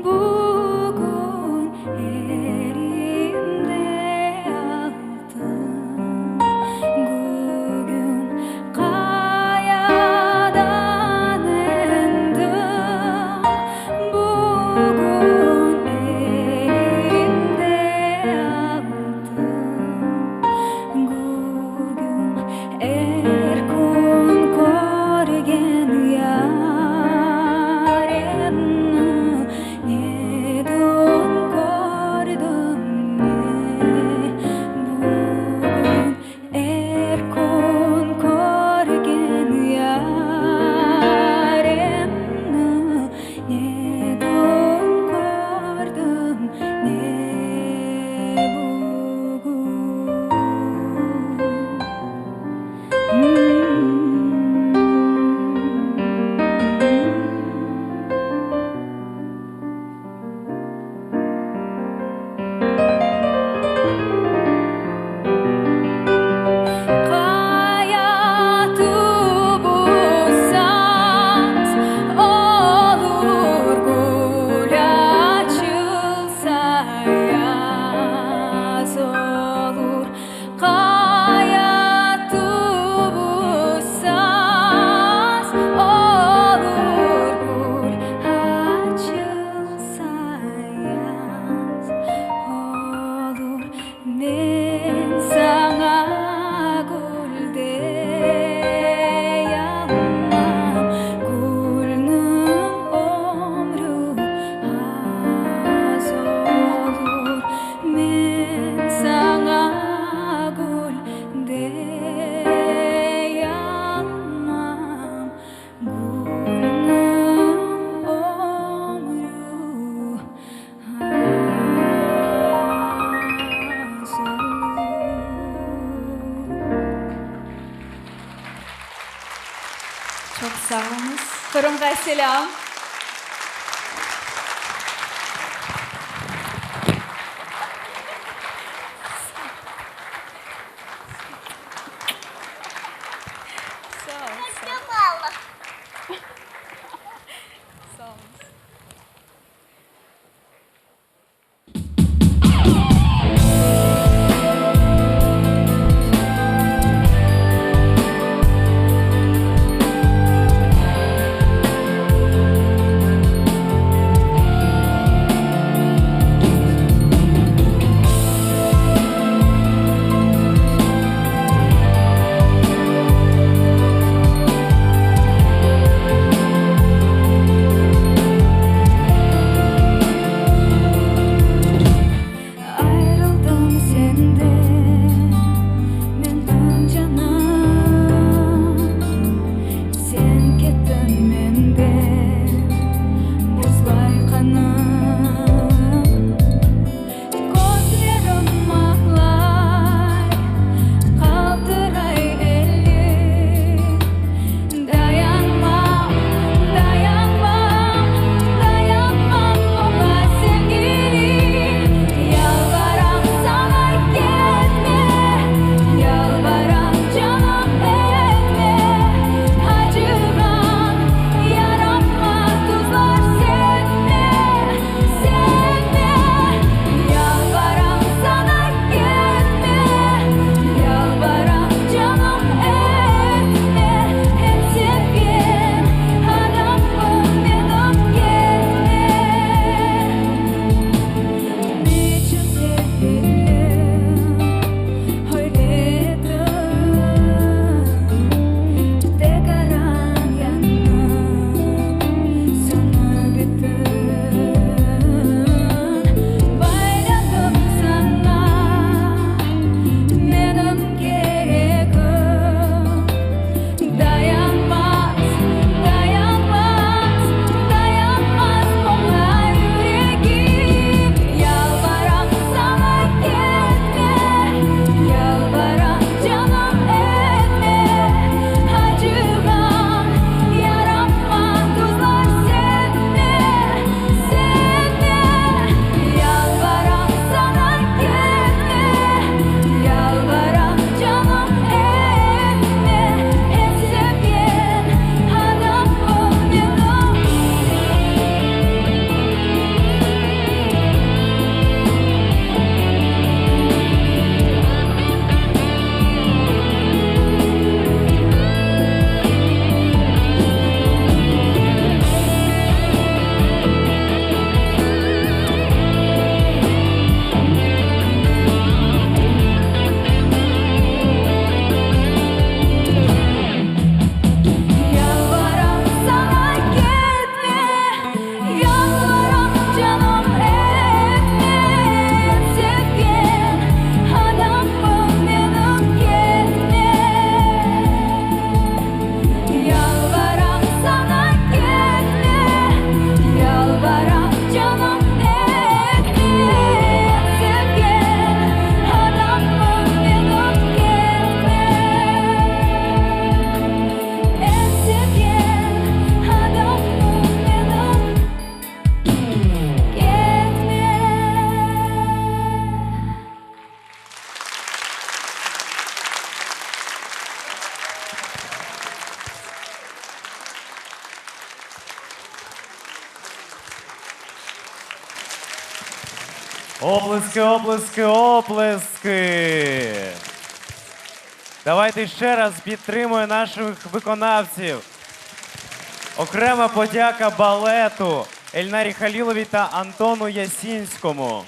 S7: bugün elimde altın bugün kayadan endim bugün elimde altın bugün erkun korgen yarenni nedon kordum bugün erkun korgen yarenni nedon kordum Kaya tubussanız olur gül açılsa yaz olur Kaya tubussanız olur gül açılsa yaz olur Ben sana gülde yanmam Gülnün ömrü az olur Ben sana gülde yanmam Gülnün ömrü az Çok sağ olunuz. Kırım'a selam. Sağ olun. Sağ olun.
S1: Оплески, оплески, оплески. Давайте ще раз підтримуємо наших виконавців. Окрема подяка балету Ельнарі Халіловій та Антону Ясінському.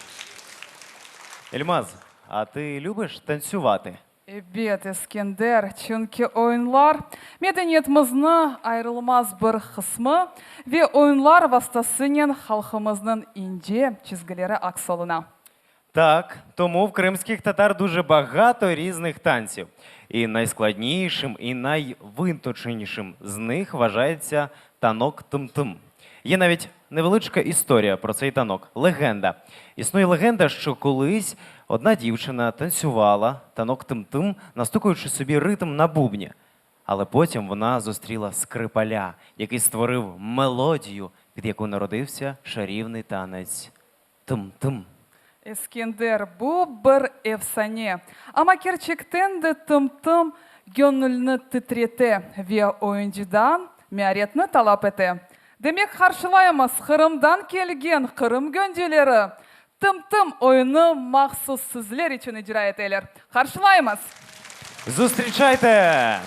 S1: Ельмаз, а ти любиш танцювати?
S2: Эбет Эскендер, чөнки ойынлар мәдәниятебезне аерылмас бер кысмы ве ойынлар вастасыннан халкыбызның инде чизгеләре аксалына.
S1: Так, тому в кримських татар дуже багато різних танців. І найскладнішим, і найвинточенішим з них вважається танок тим-тим. Є навіть невеличка історія про цей танок. Легенда. Існує легенда, що колись одна дівчина танцювала танок тим-тим, настукуючи собі ритм на бубні. Але потім вона зустріла скрипаля, який створив мелодію, від якої народився чарівний танець тим-тим.
S2: Эскендер бу бер эфсане. Ама керчектен де тым-тым гönülне titrете ве oyuncudan мәретне талап ете. Демек каршылаймыз Кырымдан келген Кырым гөнҗеләре тым-тым oyunu махсус сүзләр өчен иҗра итәләр. Каршылаймыз.
S1: Зустрічайте!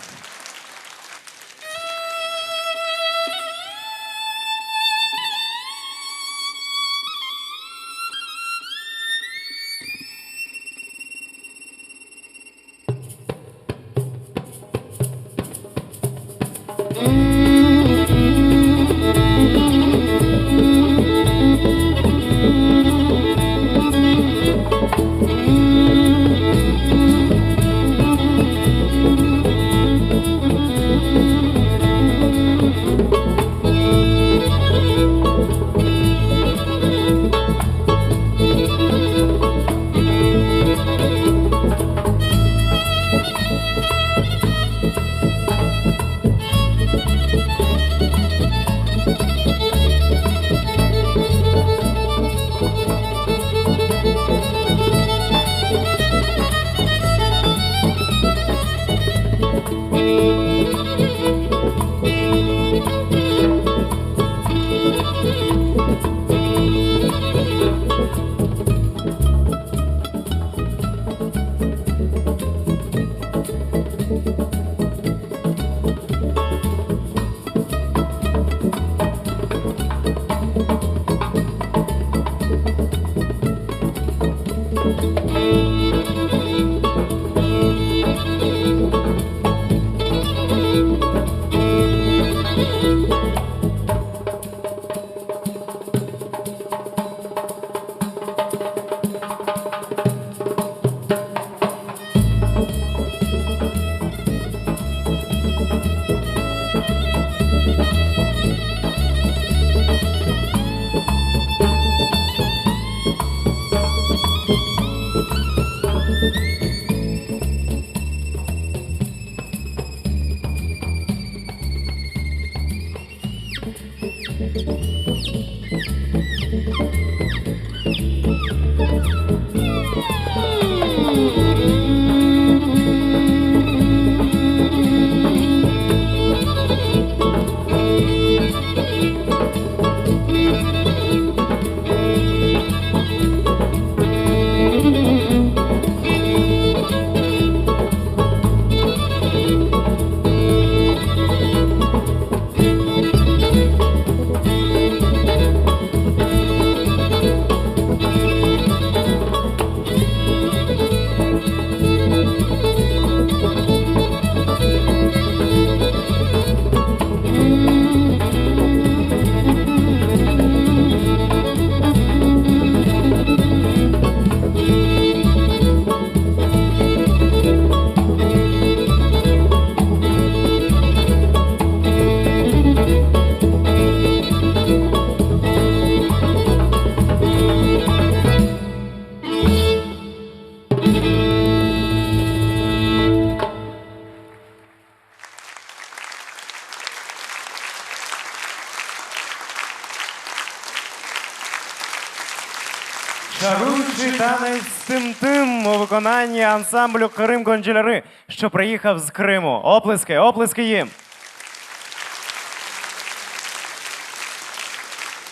S1: Чаруючий танець тим-тим у виконанні ансамблю Крим Гончаляри, що приїхав з Криму. Оплески, оплески їм.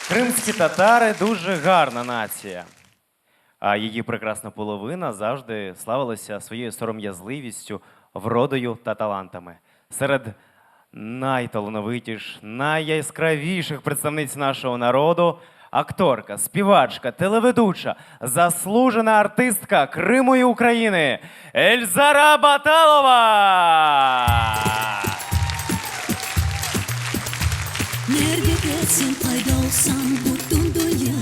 S1: Кримські татари дуже гарна нація. А її прекрасна половина завжди славилася своєю сором'язливістю, вродою та талантами. Серед найталановитіших, найяскравіших представниць нашого народу акторка, співачка, телеведуча, заслужена артистка Криму і України Ельзара Баталова!
S11: Nerede gelsin kayda olsam bütün dünya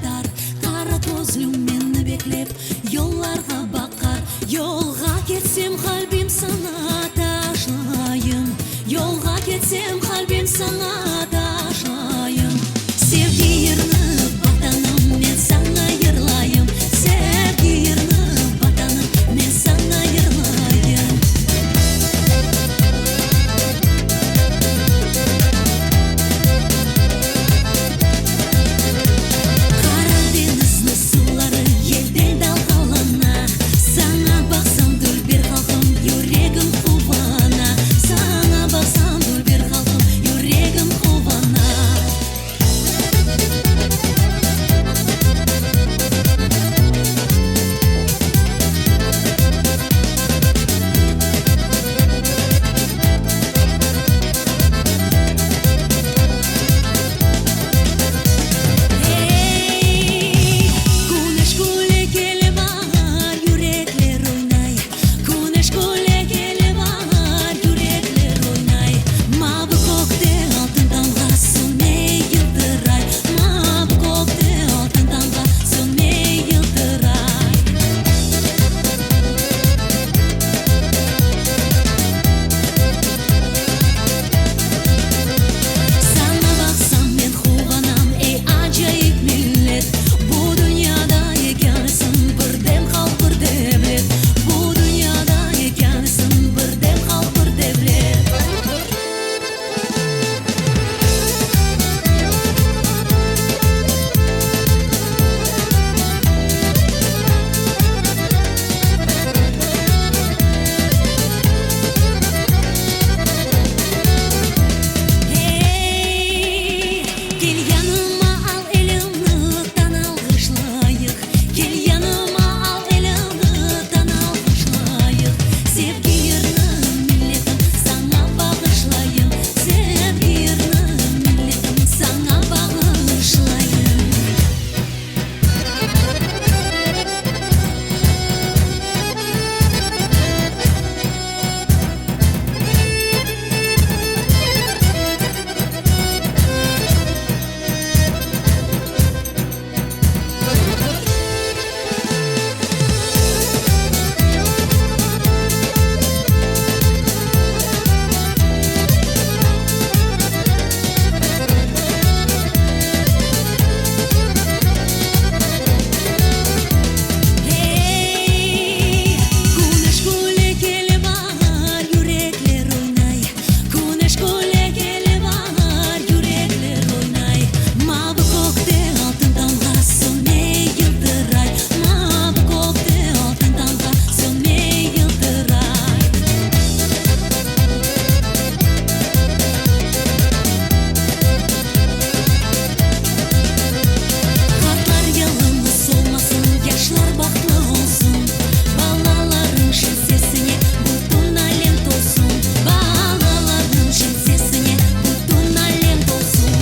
S11: dar. Kara gözlüm beni beklep yollarga bakar. Yolga getsem kalbim sana taşlayın. Yolga getsem kalbim sana taşlayın. Sevgi yerine vatanım men sana yırlayım. Sevgi yerine vatanım men sana yırlayım. Karadeniz'in suları yelden dalgalana. Sana baksam dur bir halkım yüreğim kuvana. Sana baksam dur bir halkım yüreğim kuvana. Hey, güneş güle gele var, yürekler oynay. Güneş güle gele var, yürekler oynay. Mavi kokte altın damga sönmey yıldıray. Mavi kokte altın damga sönmey yıldıray. Sana baksam ben kovanam ey acayip millet. Bu dünyada yeganesin birden halk bir devlet. Bu dünyada yeganesin birden halk bir devlet. Hey, gel yanıma al elini tan alkışlayık. Gel yanıma al elini tan alkışlayık. Sevgi yerine milletim sana bağışlayın. Sevgi yerine milletim sana bağışlayın. Hey, güneş güle gele var, yürekler oynay. Güneş güle gele var, yürekler oynay. Mavi kokte altın damga sönmey yıldıray. Mavi kokte altın damga sönmey yıldıray. Kartlar yalnız olmasın, yaşlar bahtlı olsun. Balaların şen sesine bütün alem dolsun. Balaların şen sesine bütün alem dolsun.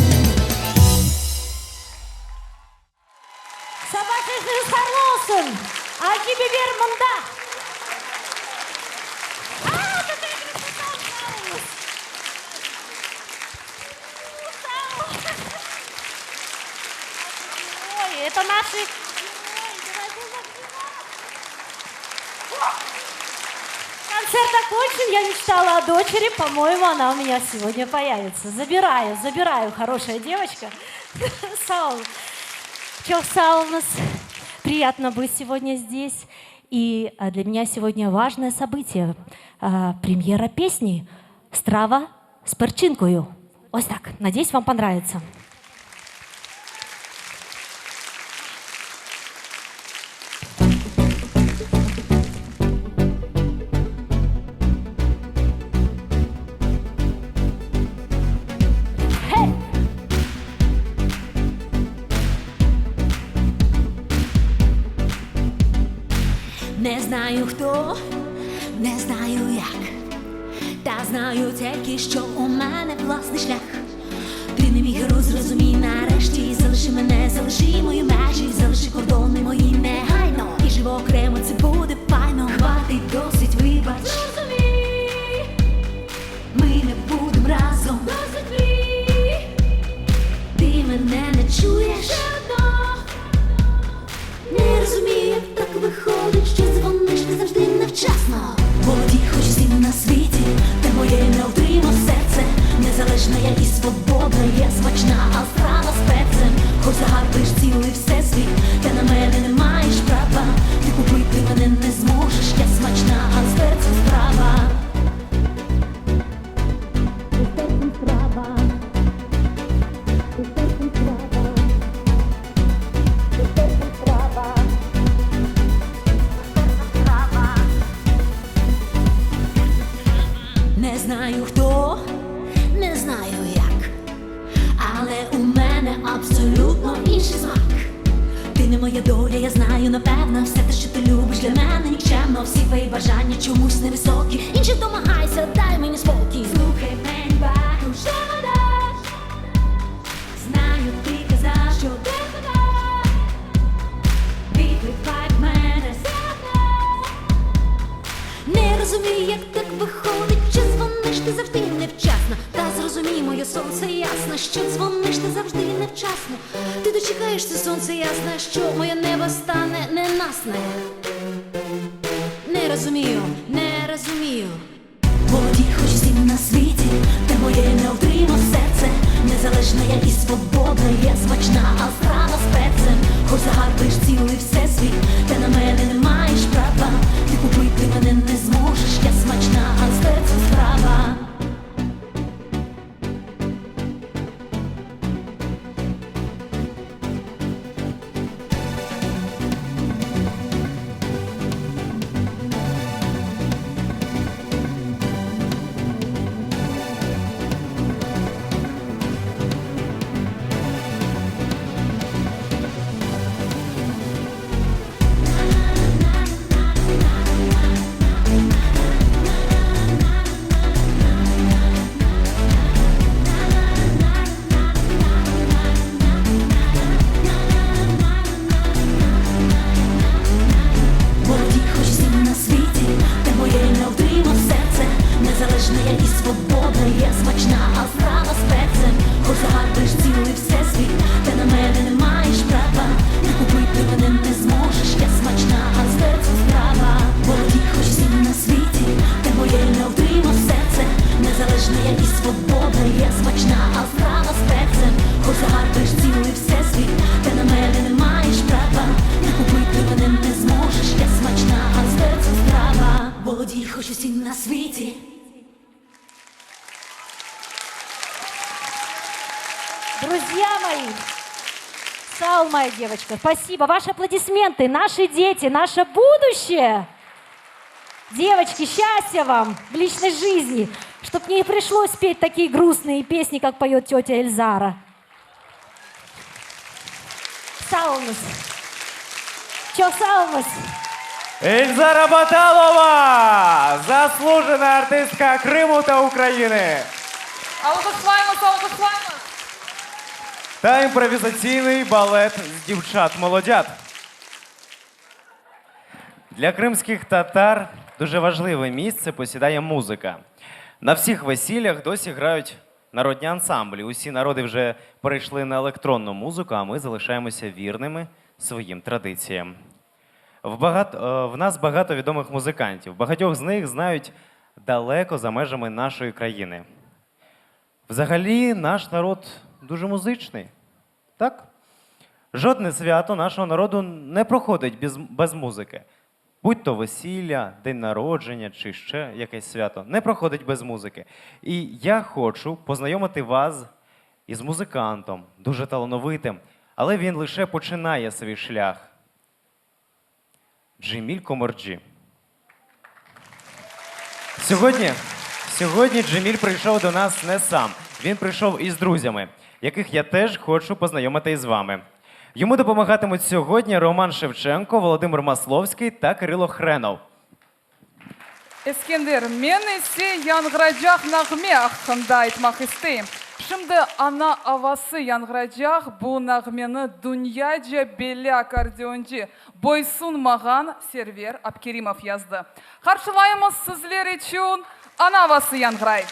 S10: Sabahınız hayırlı olsun. Aki biber mında. Ой, это наши... Концерт окончен, я мечтала о дочери, по-моему, она у меня сегодня появится. Забираю, хорошая девочка. Сау. Çok sağ olunuz. Приятно быть сегодня здесь. И для меня сегодня важное событие. Премьера песни «Страва с перчинкою». Ось так. Надеюсь, вам понравится.
S11: знаю хто, не знаю як, та знаю тільки, що у мене власний шлях. Ти не мій герой, зрозумій нарешті. Залиши мене, залиши мої межі, залиши кордони мої негайно. І живо окремо, це буде файно. Хватить, досить, вибач. Зрозумій, ми не будем разом. Досить мрій, ти мене не чуєш. Не розумію, як так виходить, що дзвониш ти завжди невчасно. Володій хоч всім на світі, ти моє не отримав серце. Незалежна я і свободна, є смачна, а страва з перцем. Хоч загарбиш цілий всесвіт, та на мене не маєш права. Ти купити мене не зможеш, я смачна, а з перцем страва. З перцем страва. З перцем страва. З перцем страва. Не знаю хто, не знаю як, але у мене абсолютно інший смак. Ти не моя доля, я знаю напевно. Все те, що ти любиш, для мене нікчемно. Всі твої бажання чомусь невисокі. Інших домагайся, дай мені спокій. Слухай мені багато, що ведеш. Знаю, ти казав, що ти ведеш. Відкривай в мене серце. Не розумію, як так виходить, що дзвониш ти завжди невчасно. Та зрозумій, моє сонце ясне, що дзвониш ти завжди невчасно. Ти дочекаєшся, сонце ясне, що моє небо стане ненасне. Не розумію, не розумію. Володій хоч всім на світі, та моє не отримав серце. Незалежна я і свободна, є смачна, а страва з перцем. Хоч загарбиш цілий всесвіт, та на мене не маєш права. Ти купити мене не зможеш, я смачна, а з перцем страва. Володій хоч всім на світі, та моє не отримав серце. Незалежна я і свободна, є смачна, а страва з перцем. Хоч загарбиш цілий всесвіт, та на мене не маєш права. Ти купити мене не зможеш, я смачна, а з перцем страва. Володій хоч всім на світі, та моє не отримав серце. Незалежна я і свободна, є смачна, а страва з перцем. Хоч загарбиш цілий всесвіт, та на мене не маєш права. Ти купити мене не зможеш, я смачна, а з перцем страва. Володій хоч усім на світі.
S10: Друзья мои, Саул, моя девочка, спасибо. Ваши аплодисменты, наши дети, наше будущее. Девочки, счастья вам в личной жизни, чтоб не пришлось петь такие грустные песни, как поет тетя Эльзара. Саулмус. Чё, Саулмус?
S1: Ельзара Баталова! Заслужена артистка Криму та України.
S2: Алгослаймус.
S1: Та імпровізаційний балет з дівчат-молодят. Для кримських татар дуже важливе місце посідає музика. На всіх весіллях досі грають народні ансамблі. Усі народи вже перейшли на електронну музику, а ми залишаємося вірними своїм традиціям. В нас багато відомих музикантів. Багатьох з них знають далеко за межами нашої країни. Взагалі, наш народ дуже музичний. Так? Жодне свято нашого народу не проходить без музики. Будь то весілля, день народження чи ще якесь свято. Не проходить без музики. І я хочу познайомити вас із музикантом, дуже талановитим, але він лише починає свій шлях. Джеміль Коморджі. Сьогодні Джеміль прийшов до нас не сам. Він прийшов із друзями, яких я теж хочу познайомити із вами. Йому допомагатимуть сьогодні Роман Шевченко, Володимир Масловський та Кирило Хренов.
S2: Ескендер, мен есе яңғыражақ нағме аққында айтмақ істейм. Şimdi ana avası яңғыражақ bu nağmeni Dunyaca belli akordioncu Boysun Mağan Server Abkerimov yazdı. Karşılayımız sizler için ana avası яңғырай.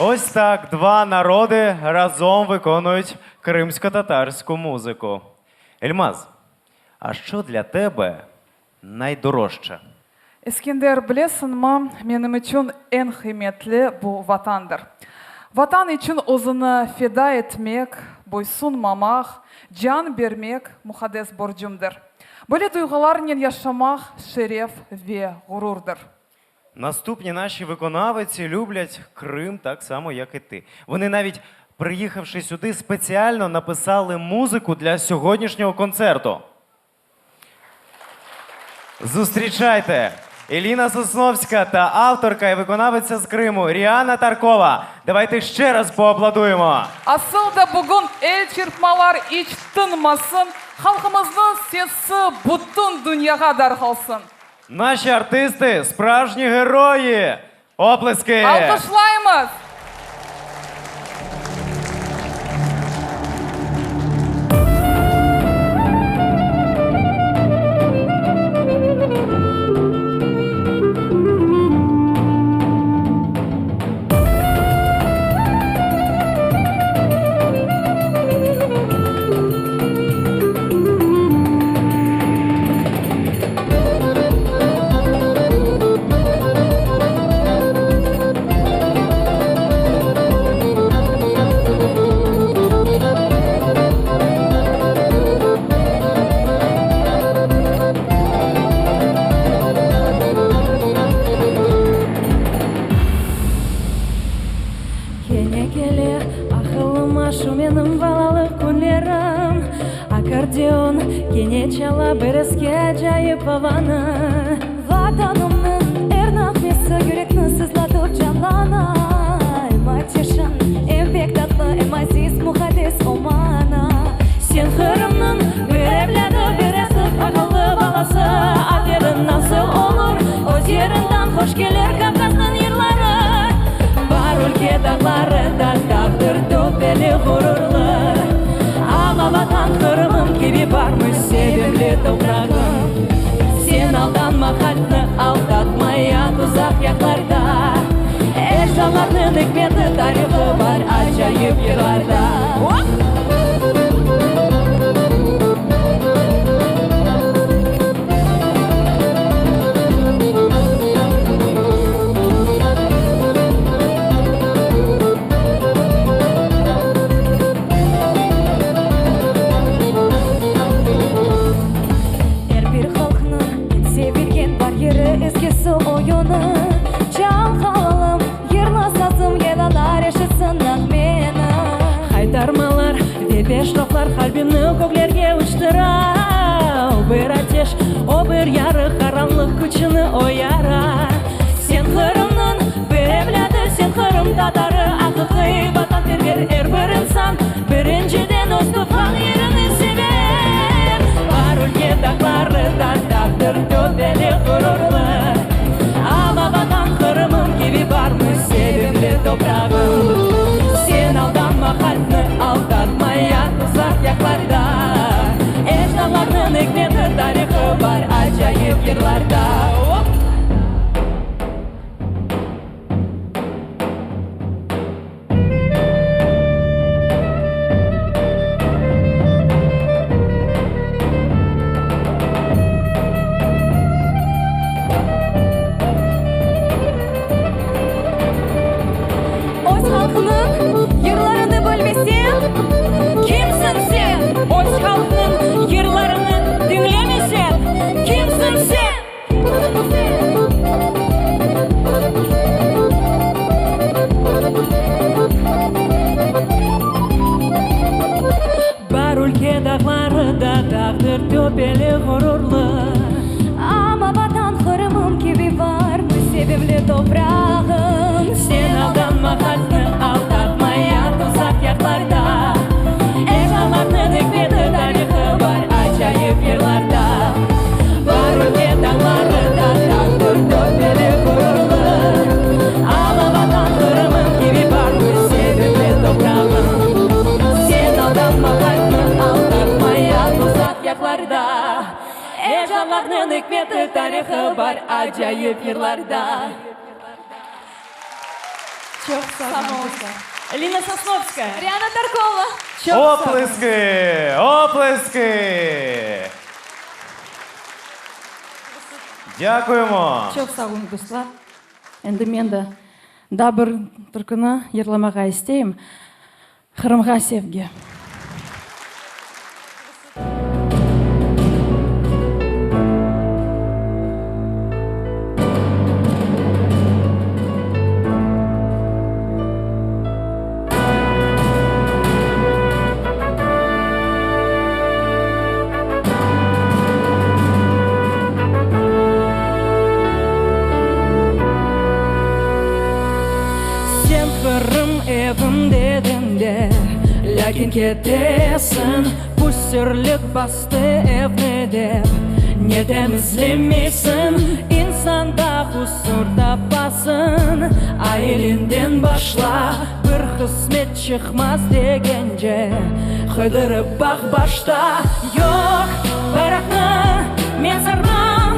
S1: Ось так два народи разом виконують кримсько-татарську музику. Ельмаз, а що для тебе найдорожче?
S2: Ескендер, білесіңме, менің үшін ең қиметлі бұл ватандыр. Ватан үшін өзіні феда етмек, бойсунмамақ, жан бермек мұхадес боржымдыр. Бұл дuygularмен yaşamak шереф ве ғұрурдыр.
S1: Наступні наші виконавиці люблять Крим так само, як і ти. Вони навіть, приїхавши сюди, спеціально написали музику для сьогоднішнього концерту. Зустрічайте! Еліна Сосновська та авторка і виконавиця з Криму Ріана Таркова. Давайте ще раз поаплодуємо.
S2: Асылда бүгін ел çırpmalar іч тынмасын, халқымыздың сесі бұттын дүнияға дарқалсын.
S1: Наші артисти – справжні герої! Оплески!
S2: Алқышлаймыз!
S11: Vatanımın ernakmesi yürekni sızlatıp canlana. Ema teşan, empek tatlı, emaziz muhadis omana. Sen Kırım'nın bir evladı, bir esif akıllı balası. Aferin nasıl olur, o yerinden hoş gelir Kafkas'ın yılları. Var ülke dağları da dağdır topeli gururlu. Ama vatan Kırım'ım gibi varmış sevimli toprağım. Sen aldanma kalbini aldatmaya tuzak yaklarda. Eşyalarının hikmeti tarihı var acayip yıllarda. Eskisi oyunu çalkalım, yırlasasım yelalar yaşasın meni. Haydarmalar ve beşroflar kalbini göklerge uçturar. Bir ateş, o bir yarı karanlık kıçını oyarar. Sen Kırım'nın bir evladı, sen Kırım tatarı. Akıkı vatan terger her bir insan, birinciden öz tufan yerini sever. Var ülke dağları da dağdır tövbeli gururlu. Ama vatan Kırım'ım gibi varmış sevimli toprağım. Sen aldanma kalbini aldatmaya uzak yaklarda. Ecdalarının hikmeti tarihı var acayip yıllarda. Tövbeli gururlu. Ama vatan Kırım'ım gibi var bu sevimli toprağım. Sen aldanma kalbini aldatmaya tuzak yaklarda. Eşyalarının hikmeti tarihı var acayip yıllarda. Var ülke dağları da dağdır tövbeli gururlu. Ama vatan Kırım'ım gibi var bu sevimli toprağım. Sen aldanma kalbini aldatmaya tuzak yaklarda. Eşyalarının hikmeti tarihı var acayip yıllarda.
S7: Çok sağ olun.
S10: Лина Сосновская.
S7: Ріана Таркова.
S1: Оплески! Оплески! Дякуємо!
S10: Çok sağ olun dostlar. Endi menda da bir turkuni yig'lamaga istayim. Qrimga sevgi. Sen Kırım evim dedin de lakin ketesin bu sürlük bastı evne dep neden izlemeysin insanda huzur tapasın ailinden başla bir kısmet çıkmaz degence kıdırıp bak başta yok bırakma men sarmam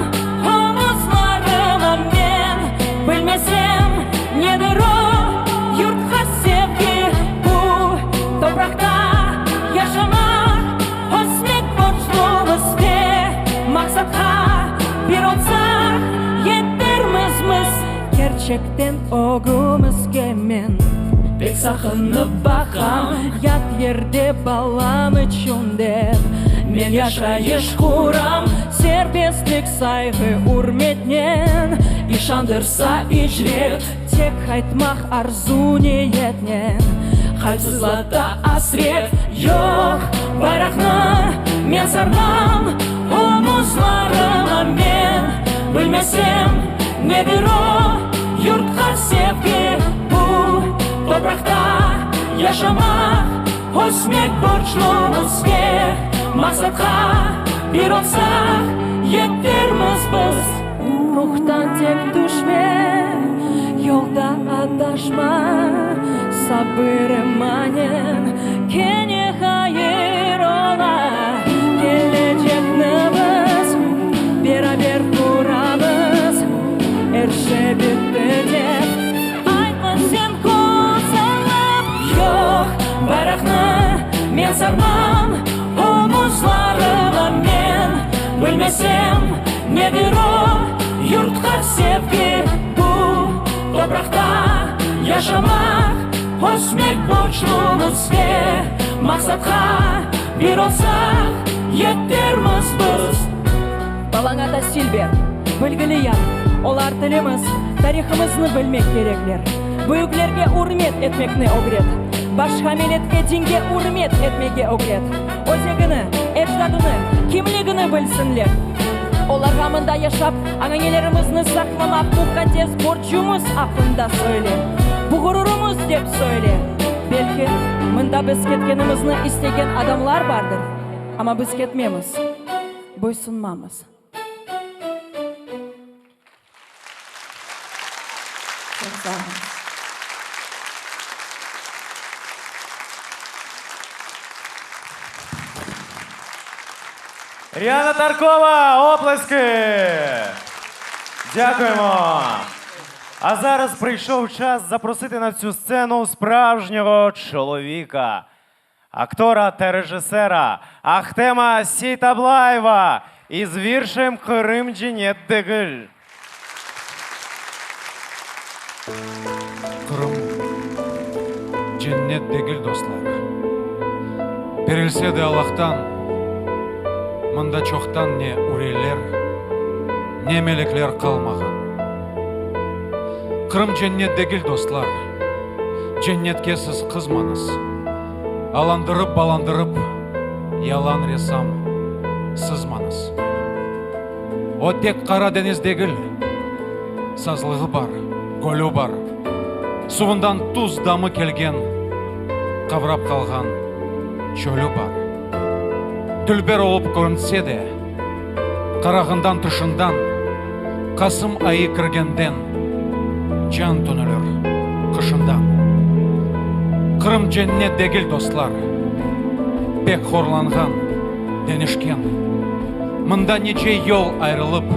S10: omuzlarıma men bilmesem nedir o yurtga sevgi bu toprakta yaşamak özmek borçlumuz ve maksatқа bir olsak yetermizmiz gerçekten oğumuzga men pek sakınıp bakam yat yerde balam için dep men yaşayış kuram serbestlik saygı hurmetnen işandırsa icret tek айтмақ arzu niyetnen halsızlata asret yok bayrakны men sarmam omuzlarıma men bilmesem nedir o yurtқа sevgi bu toprakta yaşamak özmek borçlumuz ve maksatқа bir olsak yetermiz biz ruhtan tek düşme yolda adaşma sabır emanen kene hayır ola gelecekni biz beraber kuramız erişe bitti dep aytma sen kozalab yok bayrakны men sarmam omuzlarıma men bilmesem nedir o yurtқа sevgi bu toprakta yaşamak özmek borçlumuz ve maksatқа bir olsak yetermiz biz балаңа да силбер білгілі ян олар тіліміз тарихымызны білмек кереклер büyüklerге урмет etmekni öğret başka milletке dinge урмет etmege öğret özegini ecdadını kimligini bilsinler Олар ғамында yaşap, аңанелерімізді сақламақ мұқадес борчумыз ақында сөйле. Бұғырырымыз деп сөйле. Belki мында біз кеткенімізді істеген адамлар бардыр. Ama біз кетмеміз, бойсынмамыз. Çok sağ olun.
S1: Ріана Таркова, оплески! Дякуємо! А зараз прийшов час запросити на цю сцену справжнього чоловіка, актора та режисера Ахтема Сейтаблаєва із віршем «Кырым Дженнет Дегіль».
S12: Кырым Дженнет Дегіль, достар. Берілсе де Аллахтан, мында чоқтан не үрейлер, не мелеклер қалмаған. Кырым Дженнет Дегіль, достар. Дженнетке сіз қызманыз. Аландырып, баландырып, ялан ресам сызманыз. О тек қара дениз Дегіль, сазлығы бар, гөлі бар. Суындан туз дамы келген, қаврап қалған чөлі бар. Дүлбер олып көрінсе де, қарағындан тұшындан, қасым айы кіргенден, жан түнілір қышындан. Кырым Дженнет Дегіль, достар, бек хорланған, денішкен. Мында нече ел айрылып,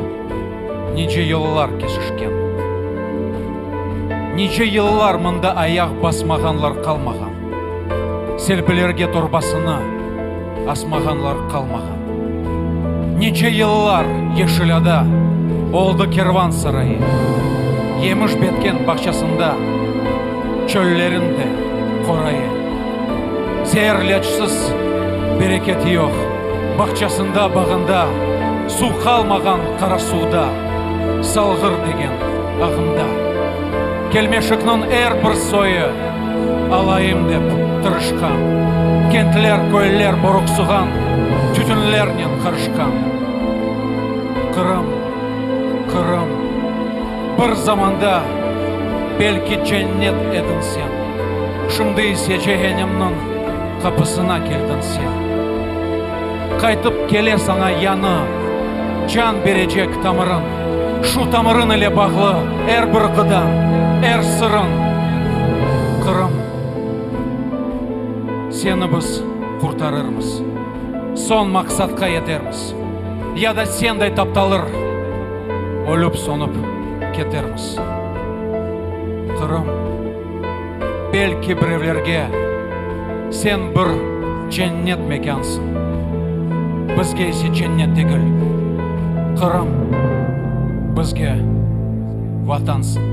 S12: нече елылар кесішкен. Нече еллар мында аяқ басмағанлар қалмаған. Селпілерге торбасына асмағанлар қалмаған. Нече еллар ешіляда олды керван сарайы. Еміш беткен бақшасында чөллерінде қорайы. Зәрлетшсіз берекет йоқ. Бақшасында бағында су қалмаған қара суда. Салғыр деген ағында. Келмешікнің әр бір сойы алайым деп тырышқан. Кентлер, көйлер бұрықсыған, түтінлернен қырышқан. Қырым, Қырым, бір заманда белки жәннет едің сен. Шымды сечегенімнің қапысына келдің сен. Қайтып келе саңа яны, жан бережек тамырын. Шу тамырын әле бағлы, әр бір қыдан, әр сырын. Қырым, сені біз құртарырмыз, сон мақсатқа етерміз. Яда сендай тапталыр, өліп сонып кетерміз. Қырым, белки біреулерге сен бір жәннет мекансың. Бізге есе жәннет дегіл. Қырым, бізге ватансың.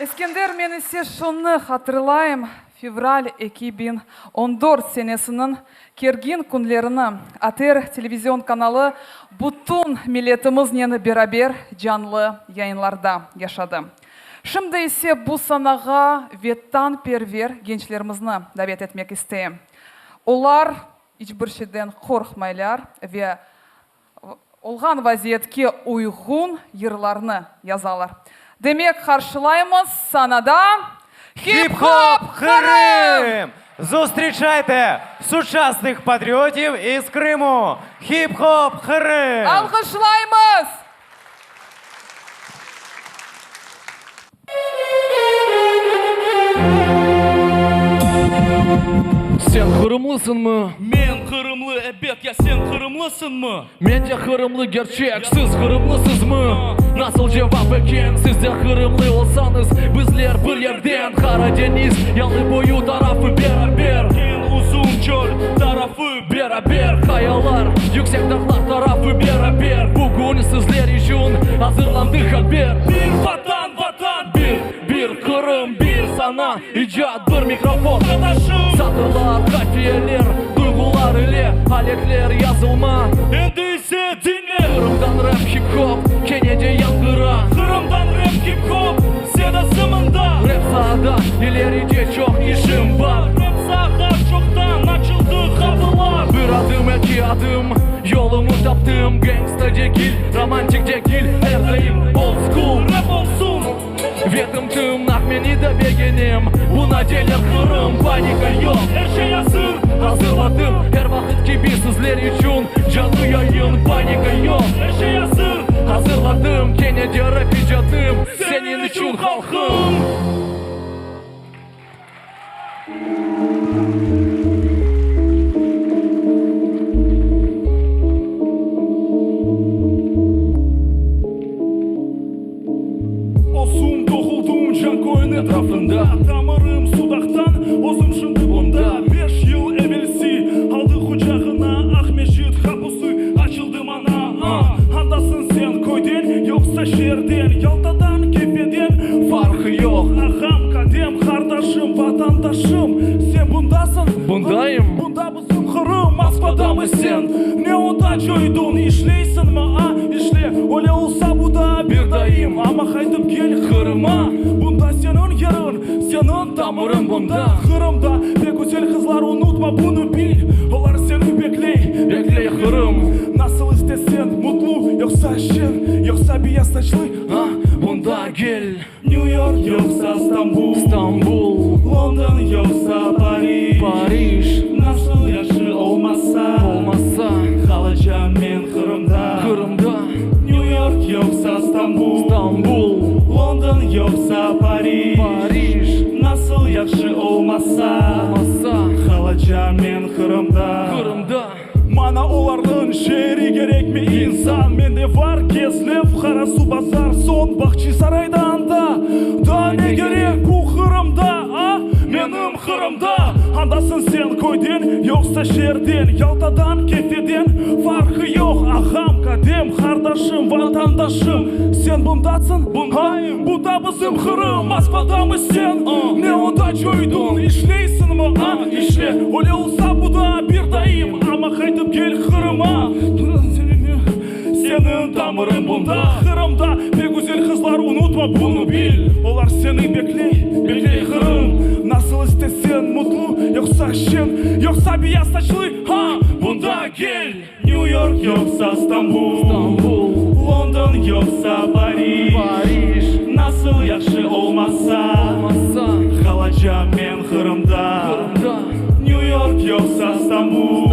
S2: Ескендер, мен есе шоны хатırlayım. Февраль 2014 senesinin kergin kunlerini Атер телевизион каналы bütün milletimizle beraber canlı yayınlarda yaşadı. Şimdi ise bu sanağa vatanperver gençlerimizni davet etmek isteyim. Onlar hiçbir şeyden korkmaylar ve olgan vaziyetke uygun yırlarını yazalar. Demek karşılayımız sanada
S1: Хіп-хоп Крим! Зустрічайте сучасних патріотів із Криму! Хіп-хоп Крим!
S2: Alkışlayımız!
S13: Sen Kırımlısın mı?
S14: Men Kırımlı, evet ya sen Kırımlısın mı?
S13: Men de Kırımlı gerçek, siz Kırımlısız mı? Nasıl cevap eken, siz de Kırımlı olsanız bizler bir yerden Karadeniz, yalı boyu tarafı beraber
S14: En uzun çöl tarafı
S13: beraber kayalar, yüksek dağlar tarafı beraber Bugün sizler için hazırlandık haber
S14: Bir vatan, vatan
S13: Bir Kırım, bir sana icat bir mikrofon
S14: Arkadaşım
S13: Satırlar, kafiyeler, duygular ile aletler yazılma
S14: Endi ise dinle
S13: Kırım'dan rap hip hop, Kennedy yankıra
S14: Kırım'dan rap hip hop, sedasımında
S13: Rap sahada ileride çok işim var
S14: Rap saha çoktan açıldı kapılar
S13: Bir adım iki adım yolumu taptım Gangsta cekil, romantik cekil her daim old school
S14: Rap olsun
S13: Vedim tüm nakmeni de beğenim Buna gelir Kırım, panika yok
S14: Her şey hazır
S13: Hazırladım her vakit gibi sizler için Canlı yayın, panika yok
S14: Her şey hazır
S13: Hazırladım Kennedy rap icadım Senin için halkım
S14: Osum doğuldum can koyun etrafında Damarım sudaktan ozum şimdi bunda 5 yıl evvelsi aldı kucağına Ahmeşit kapısı açıldı bana Handasın sen köyden yoksa şehirden Yaltadan kefeden
S13: Farkı yok
S14: Ağam kadem kardeşim vatandaşım Sen bundasın
S13: Bundayım
S14: Bunda bizim Kırım Moskvada mı sen Ne oda joydun işleysin mi işle Öyle olsa bu da bir dayım Ama kaytıp gel Kırım'a Bunda senin yerin senin tamırın bunda Kırım'da pek güzel kızlar unutma bunu bil Onlar seni bekley
S13: Kırım
S14: Nasıl istesen mutlu yoksa şen Yoksa beyaz saçlı
S13: Bunda gel
S14: New York yoksa İstanbul
S13: İstanbul
S14: London yoksa Paris Nasıl yaşı olmazsa Kalacağım ben Kırım'da New York yoksa İstanbul London yoksa Paris Nasıl yaşı olmazsa Атын жері керек ме инсан? Менде var кезлев, қарасу базар, сон бақчы сарайдан да не керек у қырымда, менің қырымда. Андасын сен көйден, жоқса жерден, Ялтадан, кефеден, фарқы жоқ. Ағам, кәдем, қардашым, ватандашым. Сен бұндатсың, бұда бізім қырым. Москвадамыз сен, не онда жойдың, ишлейсің мұ, ишле. Оле олса бұда бір дайым, ама қайтып кел қырыма. Сенің тамырың бұнда, қырымда. Бек өзел қызлар, ұнытма бұны бил. Олар сені беклей қырым. Насыл істесен мұтлу, жоқса шен, жоқса бия сачлы, бұнда кел. Нью-Йорк, жоқса Стамбул, Лондон, жоқса Париж. Насыл яқшы олмаса, қалача мен қырымда. Нью-Йорк, жоқса Стамбул,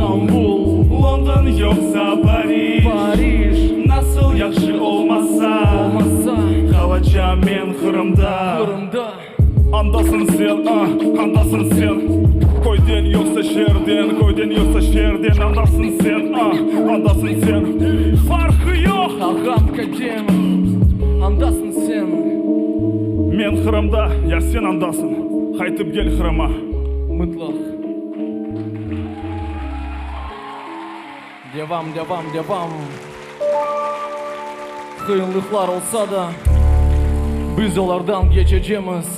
S14: Лондон, жоқса Париж. Насыл яқшы олмаса, қалача мен қырымда. Андасың сен, көйден жоқса жерден, андасың сен, фарқы жоқ.
S13: Ағам кәдем, андасың сен.
S14: Мен қырымда, я сен андасың, қайтып кел қырыма.
S13: Мұтлақ. Девам. Қиынлықлар олса да, біз олардан кечежеміз.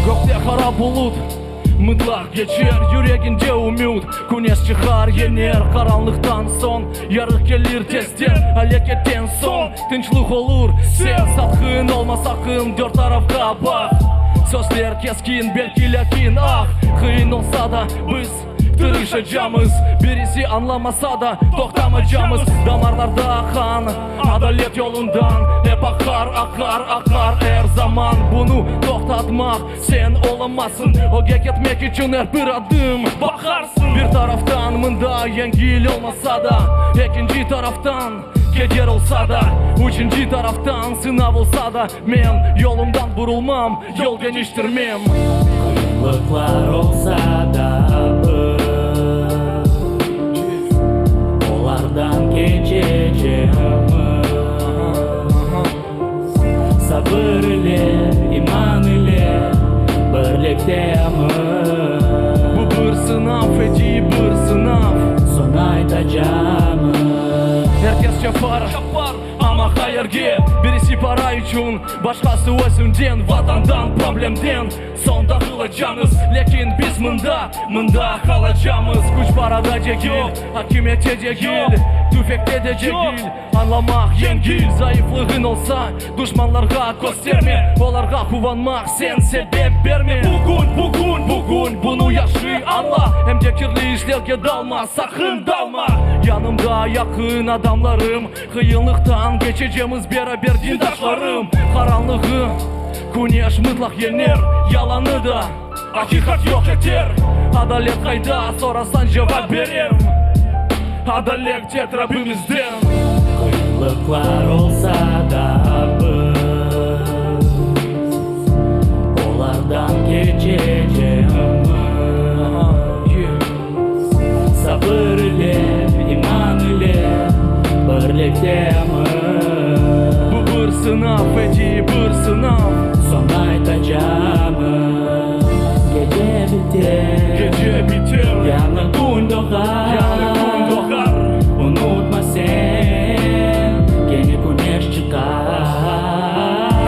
S13: Көкте қара бұлыт, мұтлақ кечер, жүрегінде үміт. Күнес шығар енер, қараңлықтан сон, ярық келер тестен, әлекеттен сон. Тынчлық olur, сен сатқын олмасақын, дөрт тарафқа бақ. Сөздер кескин, белгіләкин, қиын олса да, біз тырыша жамыз, бересі анламаса да тоқтамайжамыз. Дамарларда қан, адалет жолындан ақар әр заман. Бұны тоқтатмақ сен оламасын, оге кетмек үшін әр бір адым бақарсың. Bir тарафтан мында еңгіл олмаса да, екінші тарафтан кедер олса да, үшінші тарафтан сынап олса да, мен жолымдан бұрылмам, жол кенештірмем.
S15: Қиынлықлар олса да олардан кечежеміз. Сабыр иле, иман иле, бірліктеміз.
S13: Бұл бір сынав, әди бір сынав,
S15: сон айтачамыз.
S13: Herkes çapar, ama hayırge. Birisi para için, başkası özünden, vatandan, problemden. Sonda kılacağız, lekin biz mında kalacağız. Güç parada cegil, hakimiyete cegil, tüfekte de cegil. Anlamak yengil, zayıflığın olsa düşmanlarga gösterme, olarga kuvanmak sen sebep verme. Bugün bunu yaşı anla, hem de kirli işlerge dalma, sakın dalma. Yanımda yakın adamlarım, kıyınlıktan geçeceğimiz beraber dindaşlarım. Karanlığı güneş mutlak yener, yalanı da hakikat yok eter. Adalet kayda sorasan cevap veririm, adalet tek Rabbimizden.
S15: Kıyınlıklar olsa da biz olardan geçeceğimiz. Sabır ile, iman ile birliktemiz.
S13: Bu bir sınav, edi bir sınav,
S15: son aytacağımız. Gece biter, yanı gün doğar. Unutma sen, gene güneş çıkar.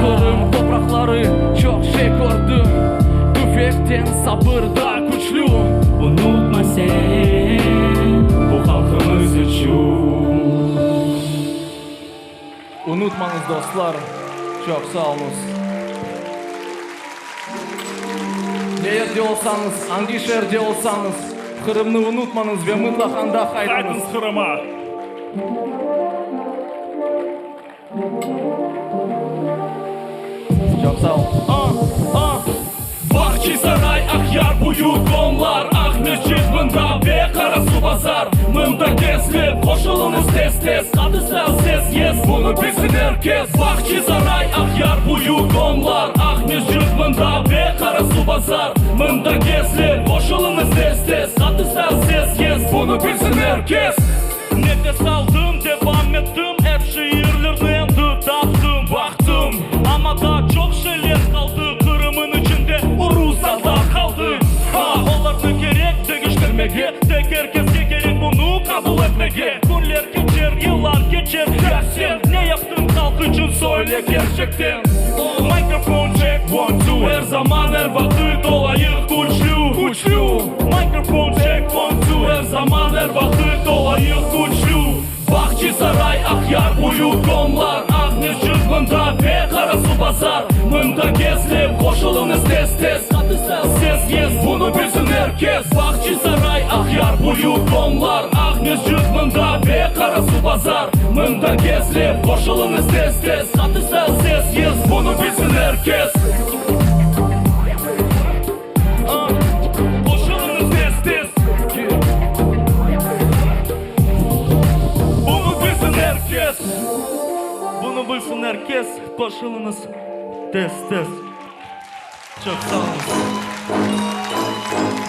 S13: Kırım toprakları çok şey gördü, tüfekten sabırda güçlü.
S15: Unutma sen, bu halkımız için.
S13: Unutmanız dostlar, çok sağ olunuz. Ne yerde olsanız, hangi şehirde olsanız, Kırım'ını unutmanız ve mutlaka kaydınız.
S14: Kırım'a.
S13: Çok sağ olun.
S14: Бахчисарай, Ахяр, Буюк, Онлар, Ахмешит, мында ve Karasu Bazar. Mında kesli, koşulunuz tez. Adı ses yes, bunu bilsin herkes. Bахчисарай, Ахяр, Буюk, Онлар, Ахмешit, mında ve Karasu Bazar. Mında kesli, koşulunuz tez.
S13: Katı yes, bunu bilsin herkes. Nefes aldım, devam ettim. Hep şiirlerden taptım, baktım. Ama daha çok şeyler kaldı. Kırımın içinde o ruhsazlar kaldı. Onlarda gerek değiştirmeye, tek herkese gerek bunu kabul etmeye. Günler geçer, yıllar geçer. Ya sen ne yaptın halk için söyle gerçekten. Mikrofon check, 1, 2. Her zaman her vakit olayık güçlü. Mikrofon check, 1, 2. Her zaman her vakit olayık güçlü. Bahçesaray, Akyar, Uyuk, onlar Agnes Cırgında ve Karasu Bazar. Mında gezlep koşulunuz tez. Ses yes, bunu bilsin herkes. Bahçesaray, Akyar, Uyuk, onlar Agnes Cırgında ve Karasu Bazar. Mında gezlep koşulunuz tez. Ses yes, bunu bilsin herkes. Koşulunuz tez. Herkes, bunu bilsin herkes. Koşulunuz tez. Çok sağ olun.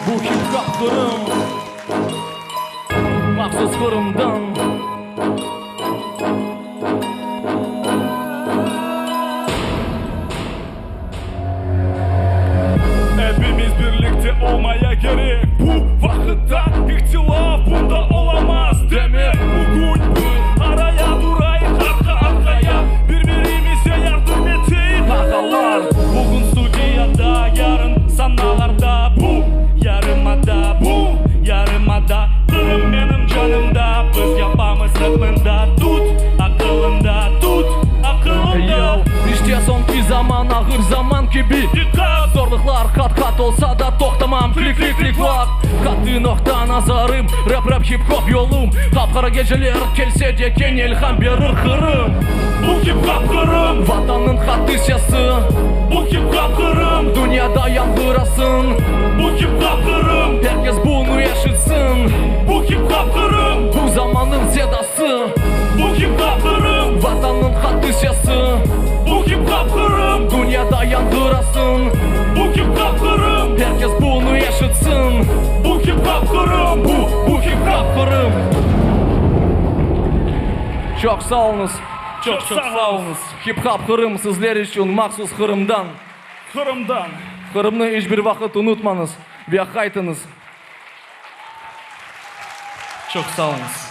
S13: Bu hip hop Kırım, mahsus Kırım'dan. Hepimiz birlikte olmaya gerek. Bu vakitte ihtilaf bunda olamaz demek. Bugün araya durayım arkaya, birbirimize yardım edeyim ağalar. Bugün stüdyoda, yarın sanalarda. Bu yarımada Kırım benim canımda. Biz yapamız aklında, tut akılında. İşte sonki zaman, ağır zaman gibi. Dikkat! Zorluklar kat olsa da toktamam. Klik vak. Katı nokta nazarım. Rap hip hop yolum. Kapkara geceler gelse de ken ilham verir Kırım. Bu hip hop Kırım, vatanın hadisesi. Bu hip hop Kırım, dünyada yankırasın. Bu hip hop Kırım, herkes bunu yaşasın. Bu hip hop Kırım, bu zamanın sedası. Bu hip hop Kırım, vatanın hadisesi. Bu hip hop Kırım, dünyada yankırasın. Bu hip hop Kırım, herkes bunu yaşatsın. Bu hip hop Kırım, bu hip hop Kırım. Çok sağ olunuz. Çok sağ olunuz. Hip hop Kırım sizler için mahsus Kırım'dan. Kırım'ı hiçbir vakit unutmanız ve kaytınız. Çok sağ olunuz.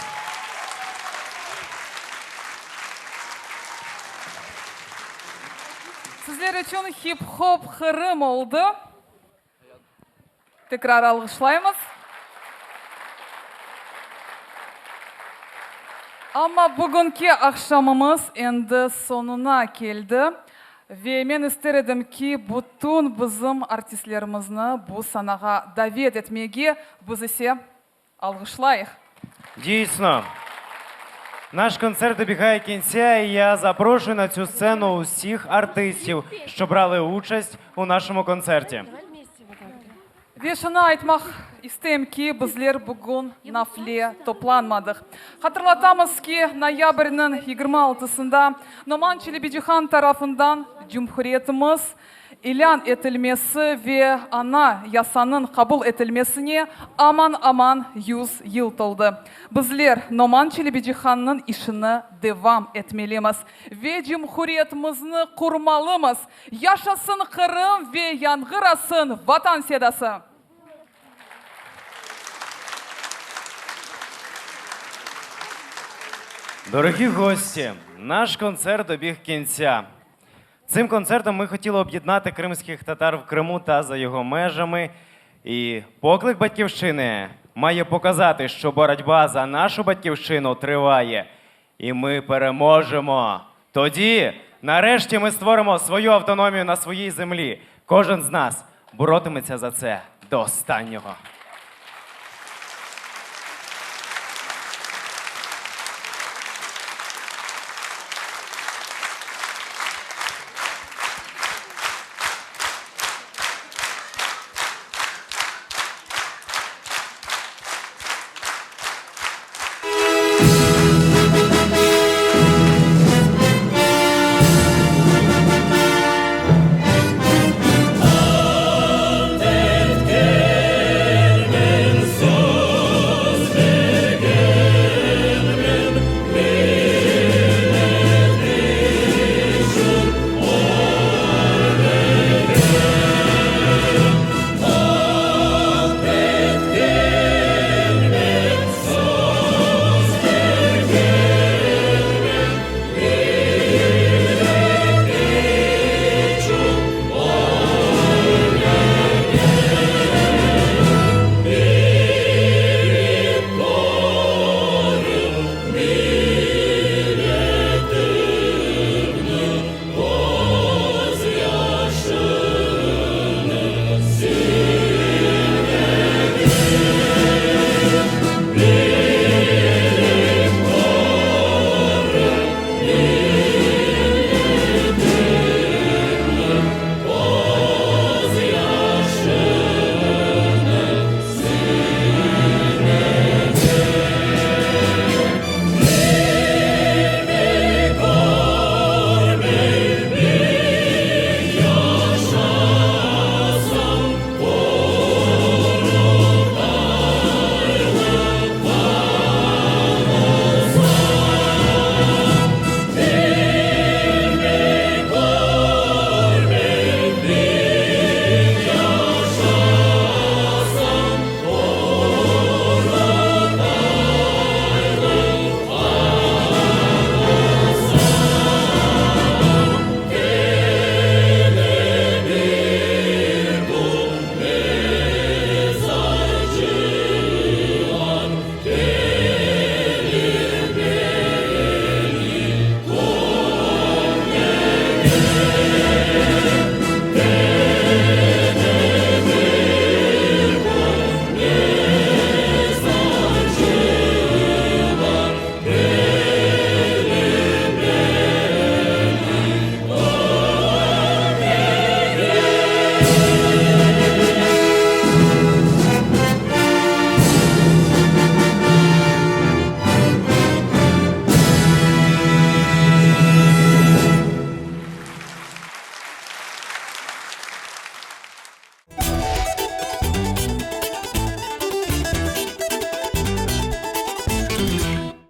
S2: Sizler için hip hop Kırım oldu. Tekrar alkışlayımız. Ama bugünkü akşamımız endi sonuna geldi. Ve men isterim ki bütün bizim artistlerimizni bu sanaga davet etmege biz ise alkışlayıq.
S1: Дійсно. Наш концерт добігає кінця, і я запрошую на цю сцену усіх артистів, що брали участь у нашому концерті.
S2: Ve şunu aytmak isteyim ki bizler bugün nafle toplanmadık. Hatırlatamız ki noyabr'ın 26'sında Noman Çelebijihan tarafından Cumhuriyetimiz ilan edilmesi ve ana yasanın kabul edilmesine aman 100 yıl oldu. Bizler Noman Çelebijihan'ın işini devam etmeliyiz ve Cumhuriyetimizni kurmalıyız. Yaşasın Kırım ve yankırasın vatan sedası.
S1: Дорогі гості, наш концерт добіг кінця. Цим концертом ми хотіли об'єднати кримських татар в Криму та за його межами. І поклик Батьківщини має показати, що боротьба за нашу Батьківщину триває. І ми переможемо. Тоді, нарешті, ми створимо свою автономію на своїй землі. Кожен з нас боротиметься за це до останнього.